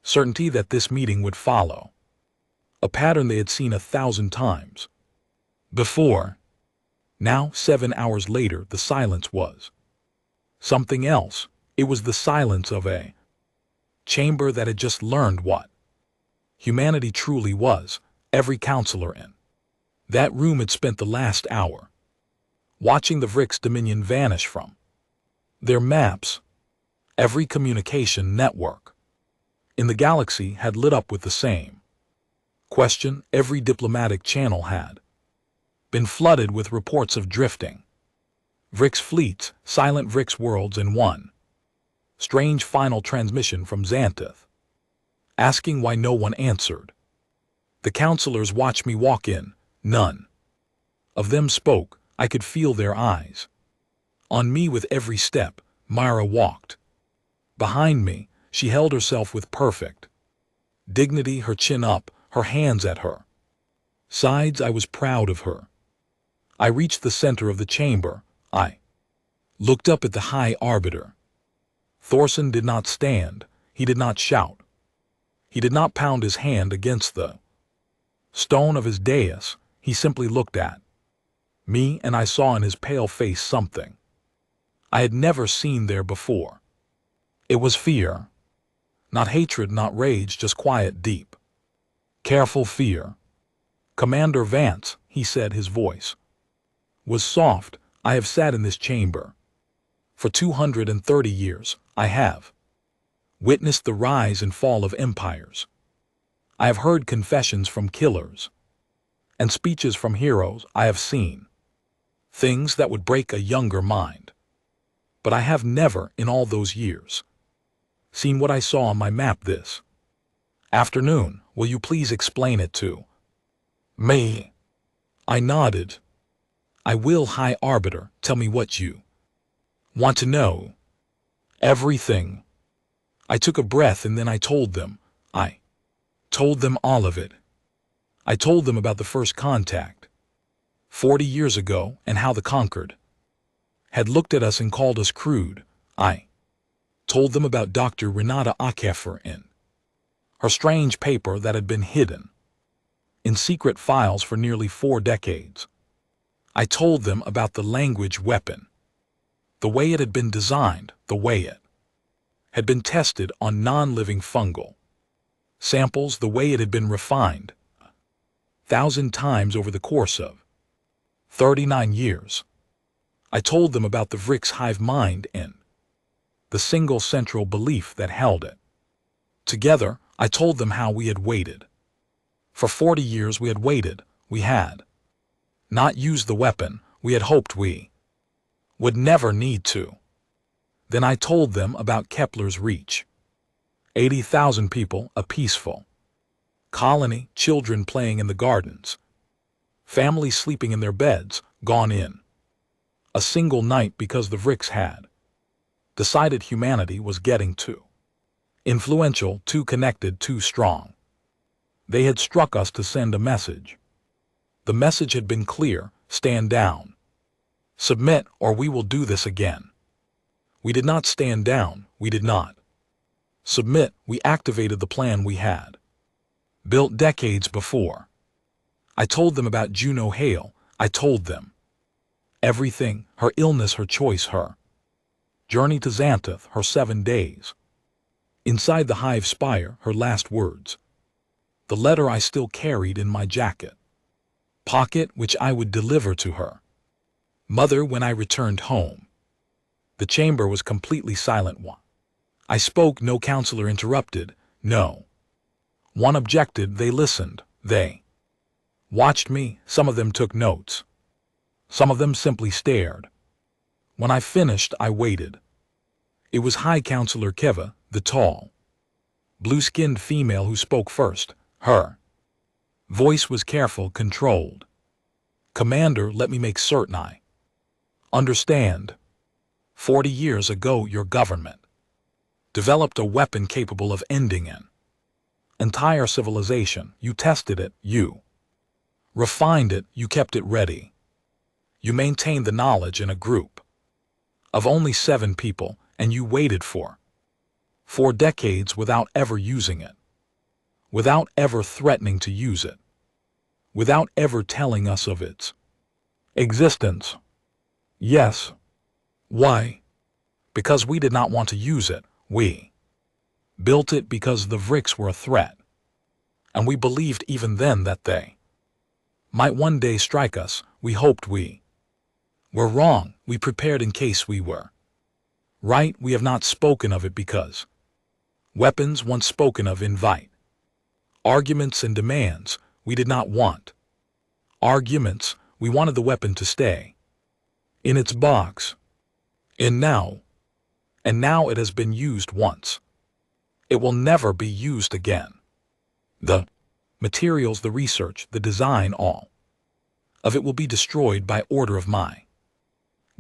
S1: certainty that this meeting would follow a pattern they had seen 1,000 times before. Now, 7 hours later, the silence was something else. It was the silence of a chamber that had just learned what humanity truly was. Every counselor in that room had spent the last hour watching the Vrix dominion vanish from their maps. Every communication network in the galaxy had lit up with the same question. Every diplomatic channel had been flooded with reports of drifting Vrix fleets, silent Vrix worlds, and one strange final transmission from Xantheth, asking why no one answered. The counselors watched me walk in. None of them spoke. I could feel their eyes on me with every step. Myra walked behind me. She held herself with perfect dignity, her chin up, her hands at her sides. I was proud of her. I reached the center of the chamber. I looked up at the High Arbiter. Thorson did not stand. He did not shout. He did not pound his hand against the stone of his dais. He simply looked at me, and I saw in his pale face something I had never seen there before. It was fear. Not hatred, not rage, just quiet, deep, careful fear. "Commander Vance," he said, his voice was soft, "I have sat in this chamber for 230 years. I have witnessed the rise and fall of empires. I have heard confessions from killers and speeches from heroes. I have seen things that would break a younger mind. But I have never, in all those years, seen what I saw on my map this afternoon. Will you please explain it to me?" I nodded. "I will, High Arbiter. Tell me what you want to know." "Everything." I took a breath, and then I told them. I told them all of it. I told them about the first contact 40 years ago, and how the Conquered had looked at us and called us crude. I told them about Dr. Renata HFY and her strange paper that had been hidden in secret files for nearly 4 decades. I told them about the language weapon, the way it had been designed, the way it had been tested on non-living fungal samples, the way it had been refined 1,000 times over the course of 39 years. I told them about the Vrix hive mind and the single central belief that held it together. I told them how we had waited. For 40 years we had waited. We had not used the weapon. We had hoped we would never need to. Then I told them about Kepler's Reach. 80,000 people, a peaceful colony, children playing in the gardens, families sleeping in their beds, gone in a single night because the Vrix had decided humanity was getting too influential, too connected, too strong. They had struck us to send a message. The message had been clear: stand down. Submit, or we will do this again. We did not stand down. We did not submit. We activated the plan we had built decades before. I told them about Juno Hale. I told them Everything, her illness, her choice, her journey to Xantheth, her 7 days. Inside the hive spire, her last words. The letter I still carried in my jacket pocket, which I would deliver to her mother when I returned home. The chamber was completely silent. I spoke, no counselor interrupted, no one objected. They listened, they watched me. Some of them took notes. Some of them simply stared. When I finished, I waited. It was High Counselor Keva, the tall, blue-skinned female who spoke first. Her voice was careful, controlled. Commander, let me make certain I understand. 40 years ago, your government developed a weapon capable of ending an entire civilization. You tested it, you refined it, you kept it ready. You maintained the knowledge in a group of only 7 people, and you waited for 4 decades without ever using it, without ever threatening to use it, without ever telling us of its existence. Yes. Why? Because we did not want to use it. We built it because the Vrix were a threat, and we believed even then that they might one day strike us. We hoped we were wrong. We prepared in case we were right. We have not spoken of it because weapons once spoken of invite arguments and demands. We did not want arguments. We wanted the weapon to stay in its box. And now it has been used once. It will never be used again. The materials, the research, the design, all of it will be destroyed by order of my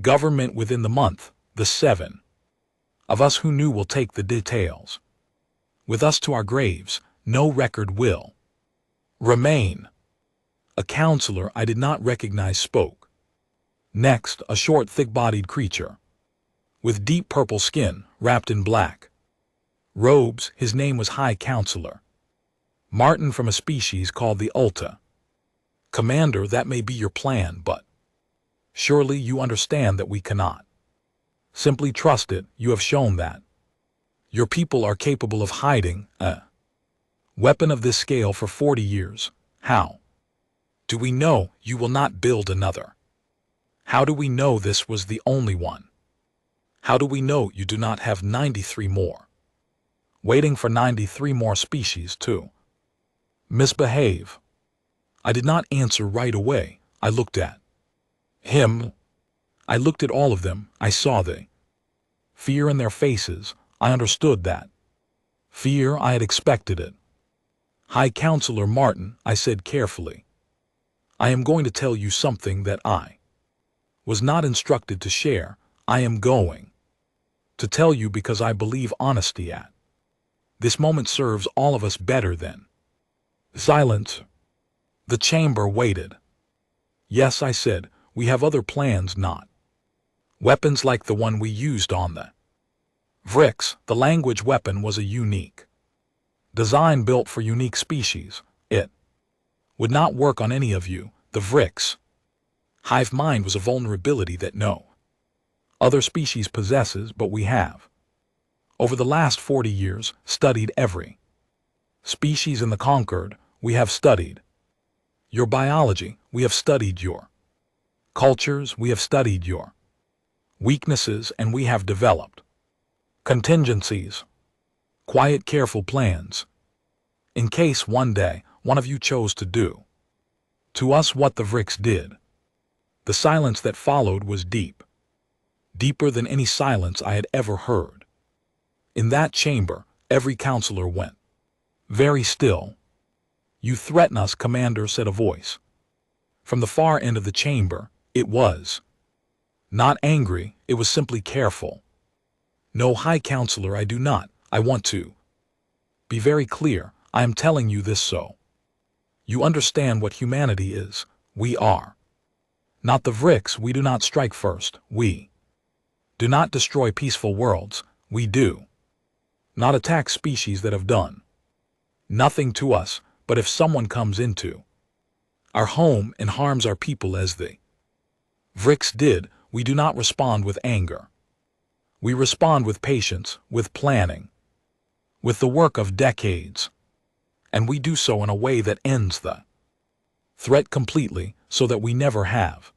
S1: government within the month. The 7 of us who knew will take the details with us to our graves. No record will remain. A counselor I did not recognize spoke. Next, a short, thick-bodied creature with deep purple skin, wrapped in black robes. His name was High Counselor Martin, from a species called the Ulta. Commander, that may be your plan, but surely you understand that we cannot simply trust it. You have shown that your people are capable of hiding a weapon of this scale for 40 years. How do we know you will not build another? How do we know this was the only one? How do we know you do not have 93 more? Waiting for 93 more species to misbehave. I did not answer right away. I looked at him. I looked at all of them. I saw the fear in their faces. I understood that fear. I had expected it. High Counselor Martin, I said carefully, I am going to tell you something that I was not instructed to share. I am going to tell you because I believe honesty at this moment serves all of us better than silence. The chamber waited. Yes, I said, we have other plans, not weapons like the one we used on the Vrix. The language weapon was a unique design built for unique species. It would not work on any of you, the Vrix. Hive mind was a vulnerability that no other species possesses, but we have, over the last 40 years, studied every species in the conquered. We have studied your biology. We have studied your cultures. We have studied your weaknesses, and we have developed contingencies, quiet, careful plans, in case one day one of you chose to do to us what the Vrix did. The silence that followed was deep, deeper than any silence I had ever heard. In that chamber, every counselor went very still. You threaten us, Commander, said a voice from the far end of the chamber. It was not angry, it was simply careful. No, High Counselor, I do not. I want to be very clear. I am telling you this so you understand what humanity is. We are not the Vrix. We do not strike first. We do not destroy peaceful worlds. We do not attack species that have done nothing to us. But if someone comes into our home and harms our people as the Vrix did. We do not respond with anger. We respond with patience, with planning, with the work of decades. And we do so in a way that ends the threat completely, so that we never have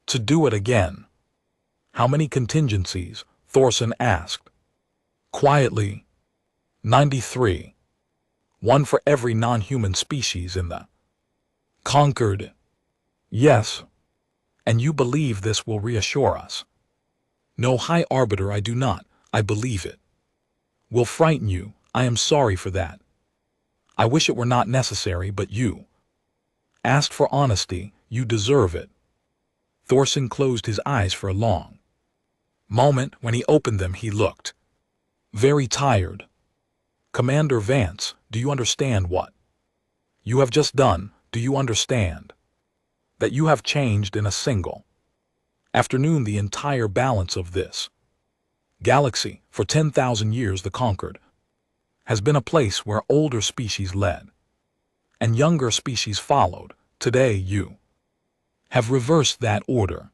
S1: to do it again. How many contingencies? Thorson asked. Quietly. 93. One for every non-human species in the conquered. Yes. And you believe this will reassure us? No, High Arbiter, I do not. I believe it will frighten you. I am sorry for that. I wish it were not necessary, but you asked for honesty. You deserve it. Thorson closed his eyes for a long moment. When he opened them, he looked very tired. Commander Vance, do you understand what you have just done? Do you understand that you have changed in a single afternoon the entire balance of this galaxy? For 10,000 years the conquered has been a place where older species led and younger species followed. Today you have reversed that order.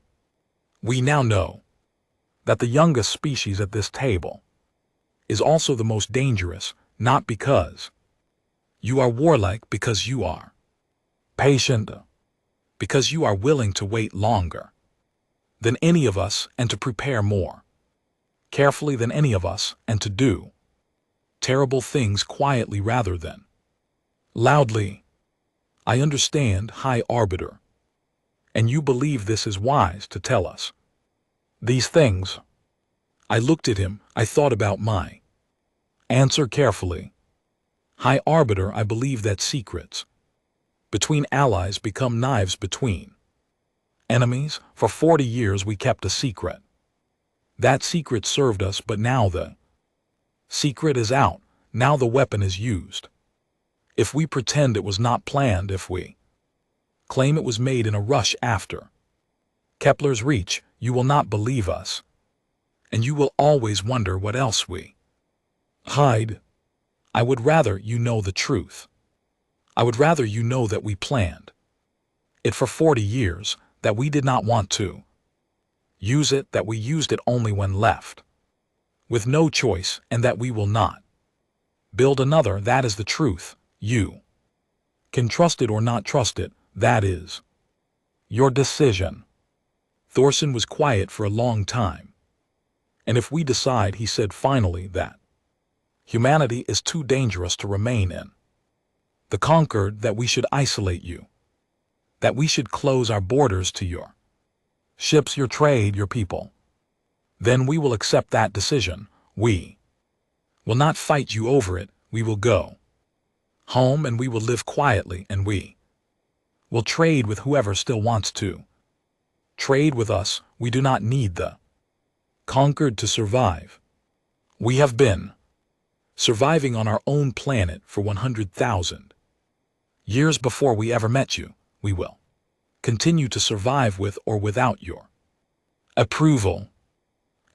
S1: We now know that the youngest species at this table is also the most dangerous, not because you are warlike, because you are patient, because you are willing to wait longer than any of us and to prepare more carefully than any of us and to do terrible things quietly rather than loudly. I understand, High Arbiter. And you believe this is wise to tell us these things? I looked at him. I thought about my answer carefully. High Arbiter, I believe that secrets between allies become knives between enemies. For 40 years we kept a secret. That secret served us, but now the secret is out. Now the weapon is used. If we pretend it was not planned, if we claim it was made in a rush after Kepler's reach, you will not believe us. And you will always wonder what else we hide. I would rather you know the truth. I would rather you know that we planned it for 40 years, that we did not want to use it, that we used it only when left with no choice, and that we will not build another. That is the truth. You can trust it or not trust it. That is your decision. Thorson was quiet for a long time. And if we decide, he said finally, that humanity is too dangerous to remain in the conquered, that we should isolate you, that we should close our borders to your ships, your trade, your people, then we will accept that decision. We will not fight you over it. We will go home and we will live quietly, and we will trade with whoever still wants to trade with us. We do not need the conquered to survive. We have been surviving on our own planet for 100,000 years before we ever met you. We will continue to survive with or without your approval.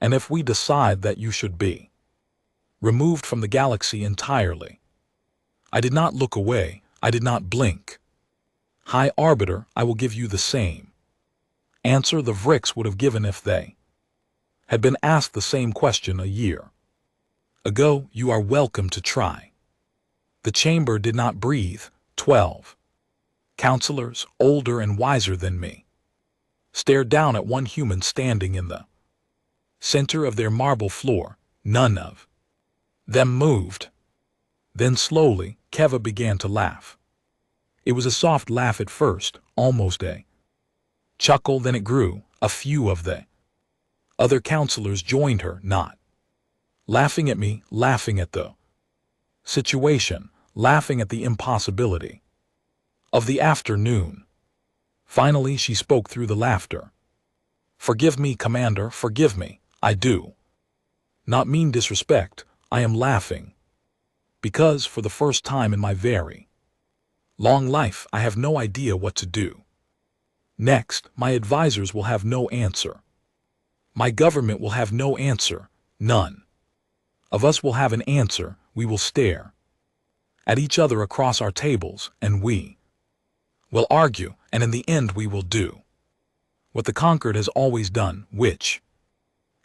S1: And if we decide that you should be removed from the galaxy entirely. I did not look away. I did not blink. High Arbiter, I will give you the same answer the Vrix would have given if they had been asked the same question a year ago. You are welcome to try. The chamber did not breathe. 12 counselors, older and wiser than me, stared down at one human standing in the center of their marble floor. None of them moved. Then slowly, Keva began to laugh. It was a soft laugh at first, almost a chuckle, then it grew. A few of the other counselors joined her, not laughing at me, laughing at the situation, laughing at the impossibility of the afternoon. Finally, she spoke through the laughter. Forgive me, Commander, forgive me. I do not mean disrespect. I am laughing because for the first time in my very long life, I have no idea what to do next. My advisors will have no answer. My government will have no answer. None of us will have an answer. We will stare at each other across our tables, and we will argue, and in the end we will do what the conquered has always done, which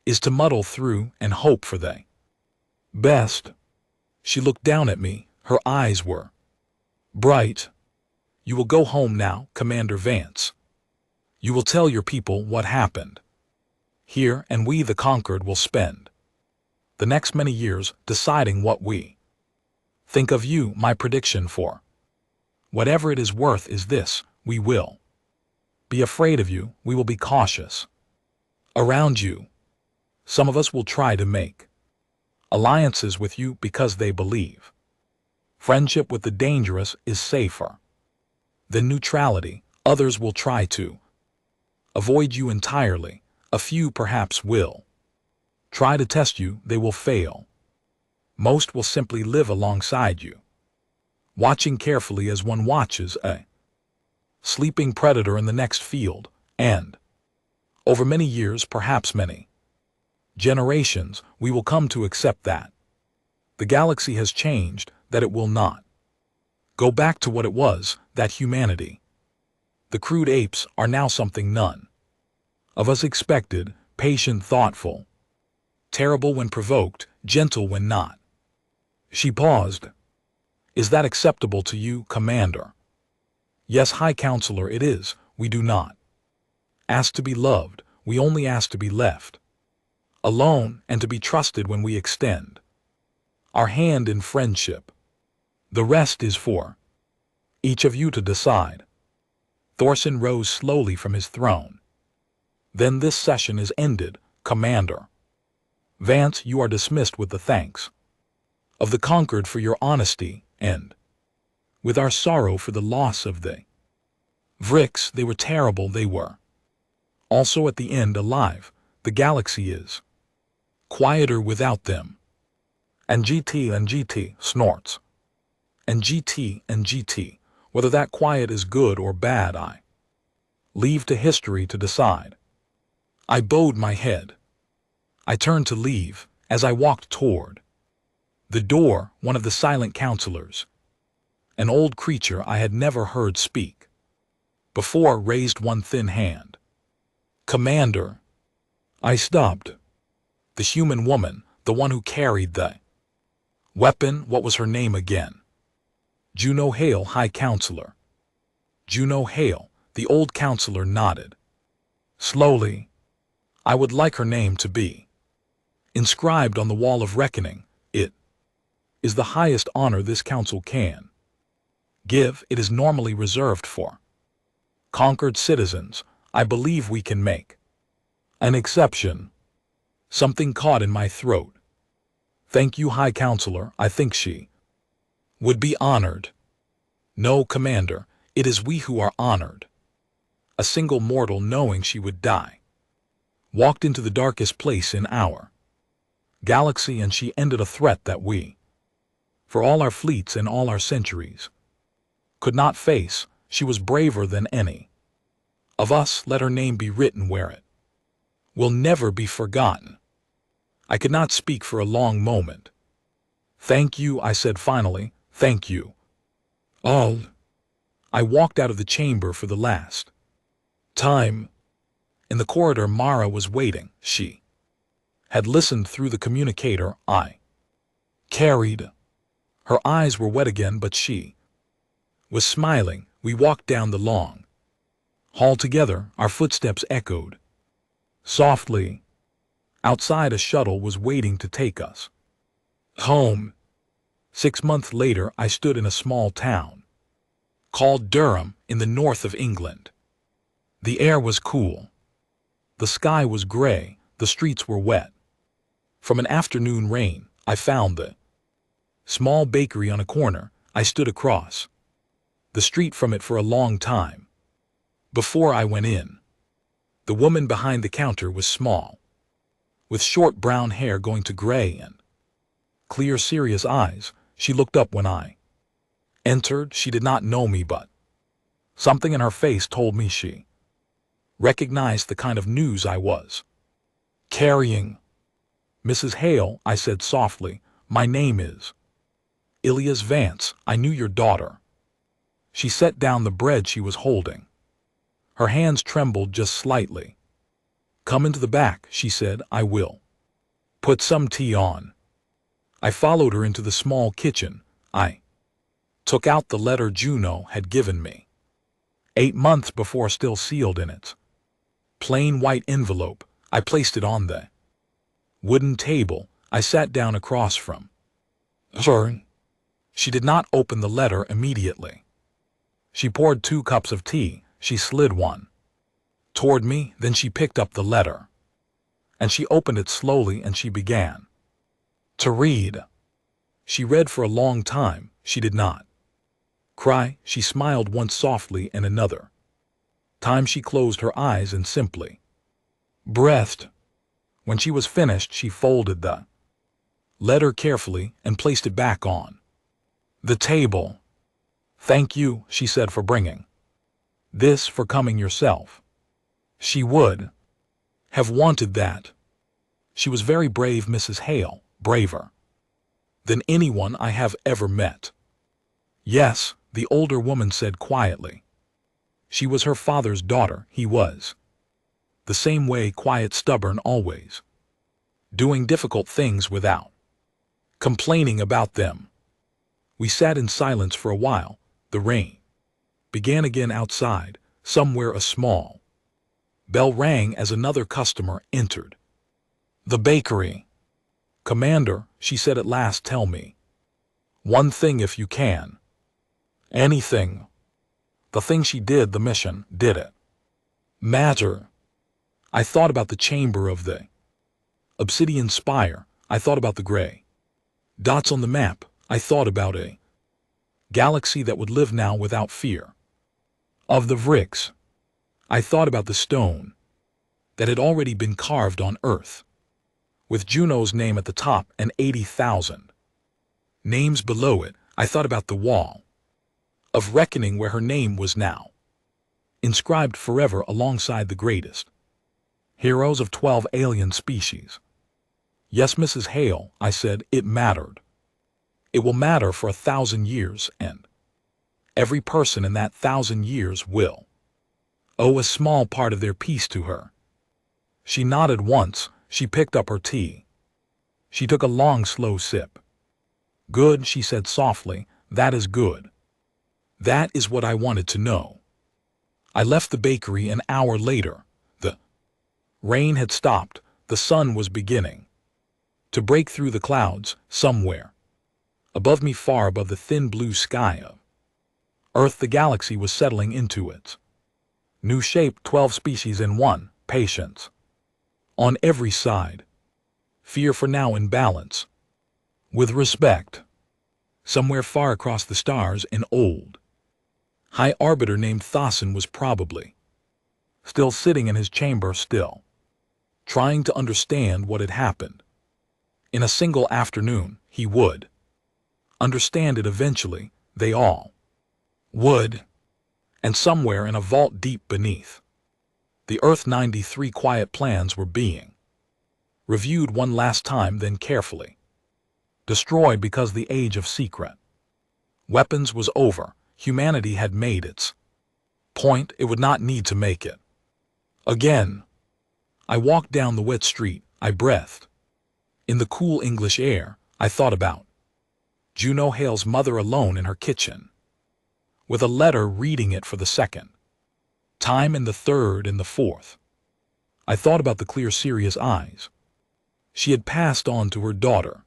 S1: is to muddle through and hope for the best. She looked down at me. Her eyes were bright. You will go home now, Commander Vance. You will tell your people what happened here, and we, the conquered, will spend the next many years deciding what we think of you. My prediction for whatever it is worth is this: we will be afraid of you, we will be cautious around you. Some of us will try to make alliances with you because they believe friendship with the dangerous is safer than neutrality. Others will try to avoid you entirely. A few perhaps will try to test you. They will fail. Most will simply live alongside you, watching carefully as one watches a sleeping predator in the next field, and over many years, perhaps many generations, we will come to accept that the galaxy has changed, that it will not go back to what it was, that humanity, the crude apes, are now something none of us expected: patient, thoughtful, terrible when provoked, gentle when not. She paused. Is that acceptable to you, Commander? Yes, High Counselor, it is. We do not ask to be loved, we only ask to be left alone and to be trusted when we extend our hand in friendship. The rest is for each of you to decide. Thorson rose slowly from his throne. Then this session is ended, Commander Vance. You are dismissed with the thanks of the conquered for your honesty, and with our sorrow for the loss of the Vrix. They were terrible, they were also at the end alive. The galaxy is quieter without them. And GT snorts. And GT, whether that quiet is good or bad, I leave to history to decide. I bowed my head. I turned to leave. As I walked toward the door, one of the silent counselors, an old creature I had never heard speak before, raised one thin hand. Commander. I stopped. The human woman, the one who carried the weapon, what was her name again? Juno Hale, High Counselor. Juno Hale. The old counselor nodded slowly. I would like her name to be inscribed on the wall of reckoning. It is the highest honor this council can give. It is normally reserved for conquered citizens. I believe we can make an exception. Something caught in my throat. Thank you, High Counselor. I think she would be honored. No, Commander, it is we who are honored. A single mortal, knowing she would die, walked into the darkest place in our galaxy, and she ended a threat that we, for all our fleets and all our centuries, could not face. She was braver than any of us. Let her name be written where it will never be forgotten. I could not speak for a long moment. Thank you, I said finally. Thank you all. I walked out of the chamber for the last time. In the corridor, Mara was waiting. She had listened through the communicator I carried. Her eyes were wet again, but she was smiling. We walked down the long hall together. Our footsteps echoed softly. Outside, a shuttle was waiting to take us home. 6 months later, I stood in a small town called Durham in the north of England. The air was cool. The sky was gray. The streets were wet from an afternoon rain. I found the small bakery on a corner. I stood across the street from it for a long time before I went in. The woman behind the counter was small, with short brown hair going to gray and clear, serious eyes. She looked up when I entered. She did not know me, but something in her face told me she recognized the kind of news I was carrying. Mrs. Hale, I said softly, my name is Ilias Vance. I knew your daughter. She set down the bread she was holding. Her hands trembled just slightly. "Come into the back," she said. "I will put some tea on." I followed her into the small kitchen. I took out the letter Juno had given me 8 months before, still sealed in its plain white envelope. I placed it on the wooden table. I sat down across from her. She did not open the letter immediately. She poured 2 cups of tea. She slid one toward me, then she picked up the letter, and she opened it slowly, and she began to read. She read for a long time. She did not cry. She smiled once softly, and another time she closed her eyes and simply breathed. When she was finished, she folded the letter carefully and placed it back on the table. "Thank you," she said, "for bringing this, for coming yourself." She would have wanted that. She was very brave, Mrs. Hale, braver than anyone I have ever met. "Yes," the older woman said quietly. "She was her father's daughter. He was the same way, quiet, stubborn, always doing difficult things without complaining about them." We sat in silence for a while. The rain began again outside. Somewhere a small bell rang as another customer entered the bakery. "Commander," she said at last, "tell me one thing if you can." "Anything." The thing she did, the mission, did it matter? I thought about the chamber of the obsidian spire. I thought about the gray dots on the map. I thought about a galaxy that would live now without fear of the Vrix. I thought about the stone that had already been carved on Earth, with Juno's name at the top and 80,000 names below it. I thought about the wall of reckoning where her name was now inscribed forever alongside the greatest heroes of 12 alien species. "Yes, Mrs. Hale," I said, "it mattered. It will matter for 1,000 years, and every person in that 1,000 years will owe a small part of their peace to her." She nodded once. She picked up her tea. She took a long, slow sip. "Good," she said softly. "That is good. That is what I wanted to know." I left the bakery an hour later. The rain had stopped. The sun was beginning to break through the clouds. Somewhere above me, far above the thin blue sky of Earth, the galaxy was settling into its new shape. 12 species in one. Patience on every side. Fear for now in balance with respect. Somewhere far across the stars, an old high arbiter named Thassin was probably still sitting in his chamber, still trying to understand what had happened. In a single afternoon, he would understand it eventually. They all would. And somewhere in a vault deep beneath the Earth, 93 quiet plans were being reviewed one last time, then carefully destroyed, because the age of secret weapons was over. Humanity had made its point. It would not need to make it again. I walked down the wet street. I breathed in the cool English air. I thought about Juno Hale's mother, alone in her kitchen with a letter, reading it for the second time, and the third, and the fourth. I thought about the clear, serious eyes she had passed on to her daughter.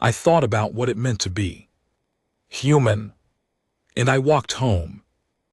S1: I thought about what it meant to be human. And I walked home.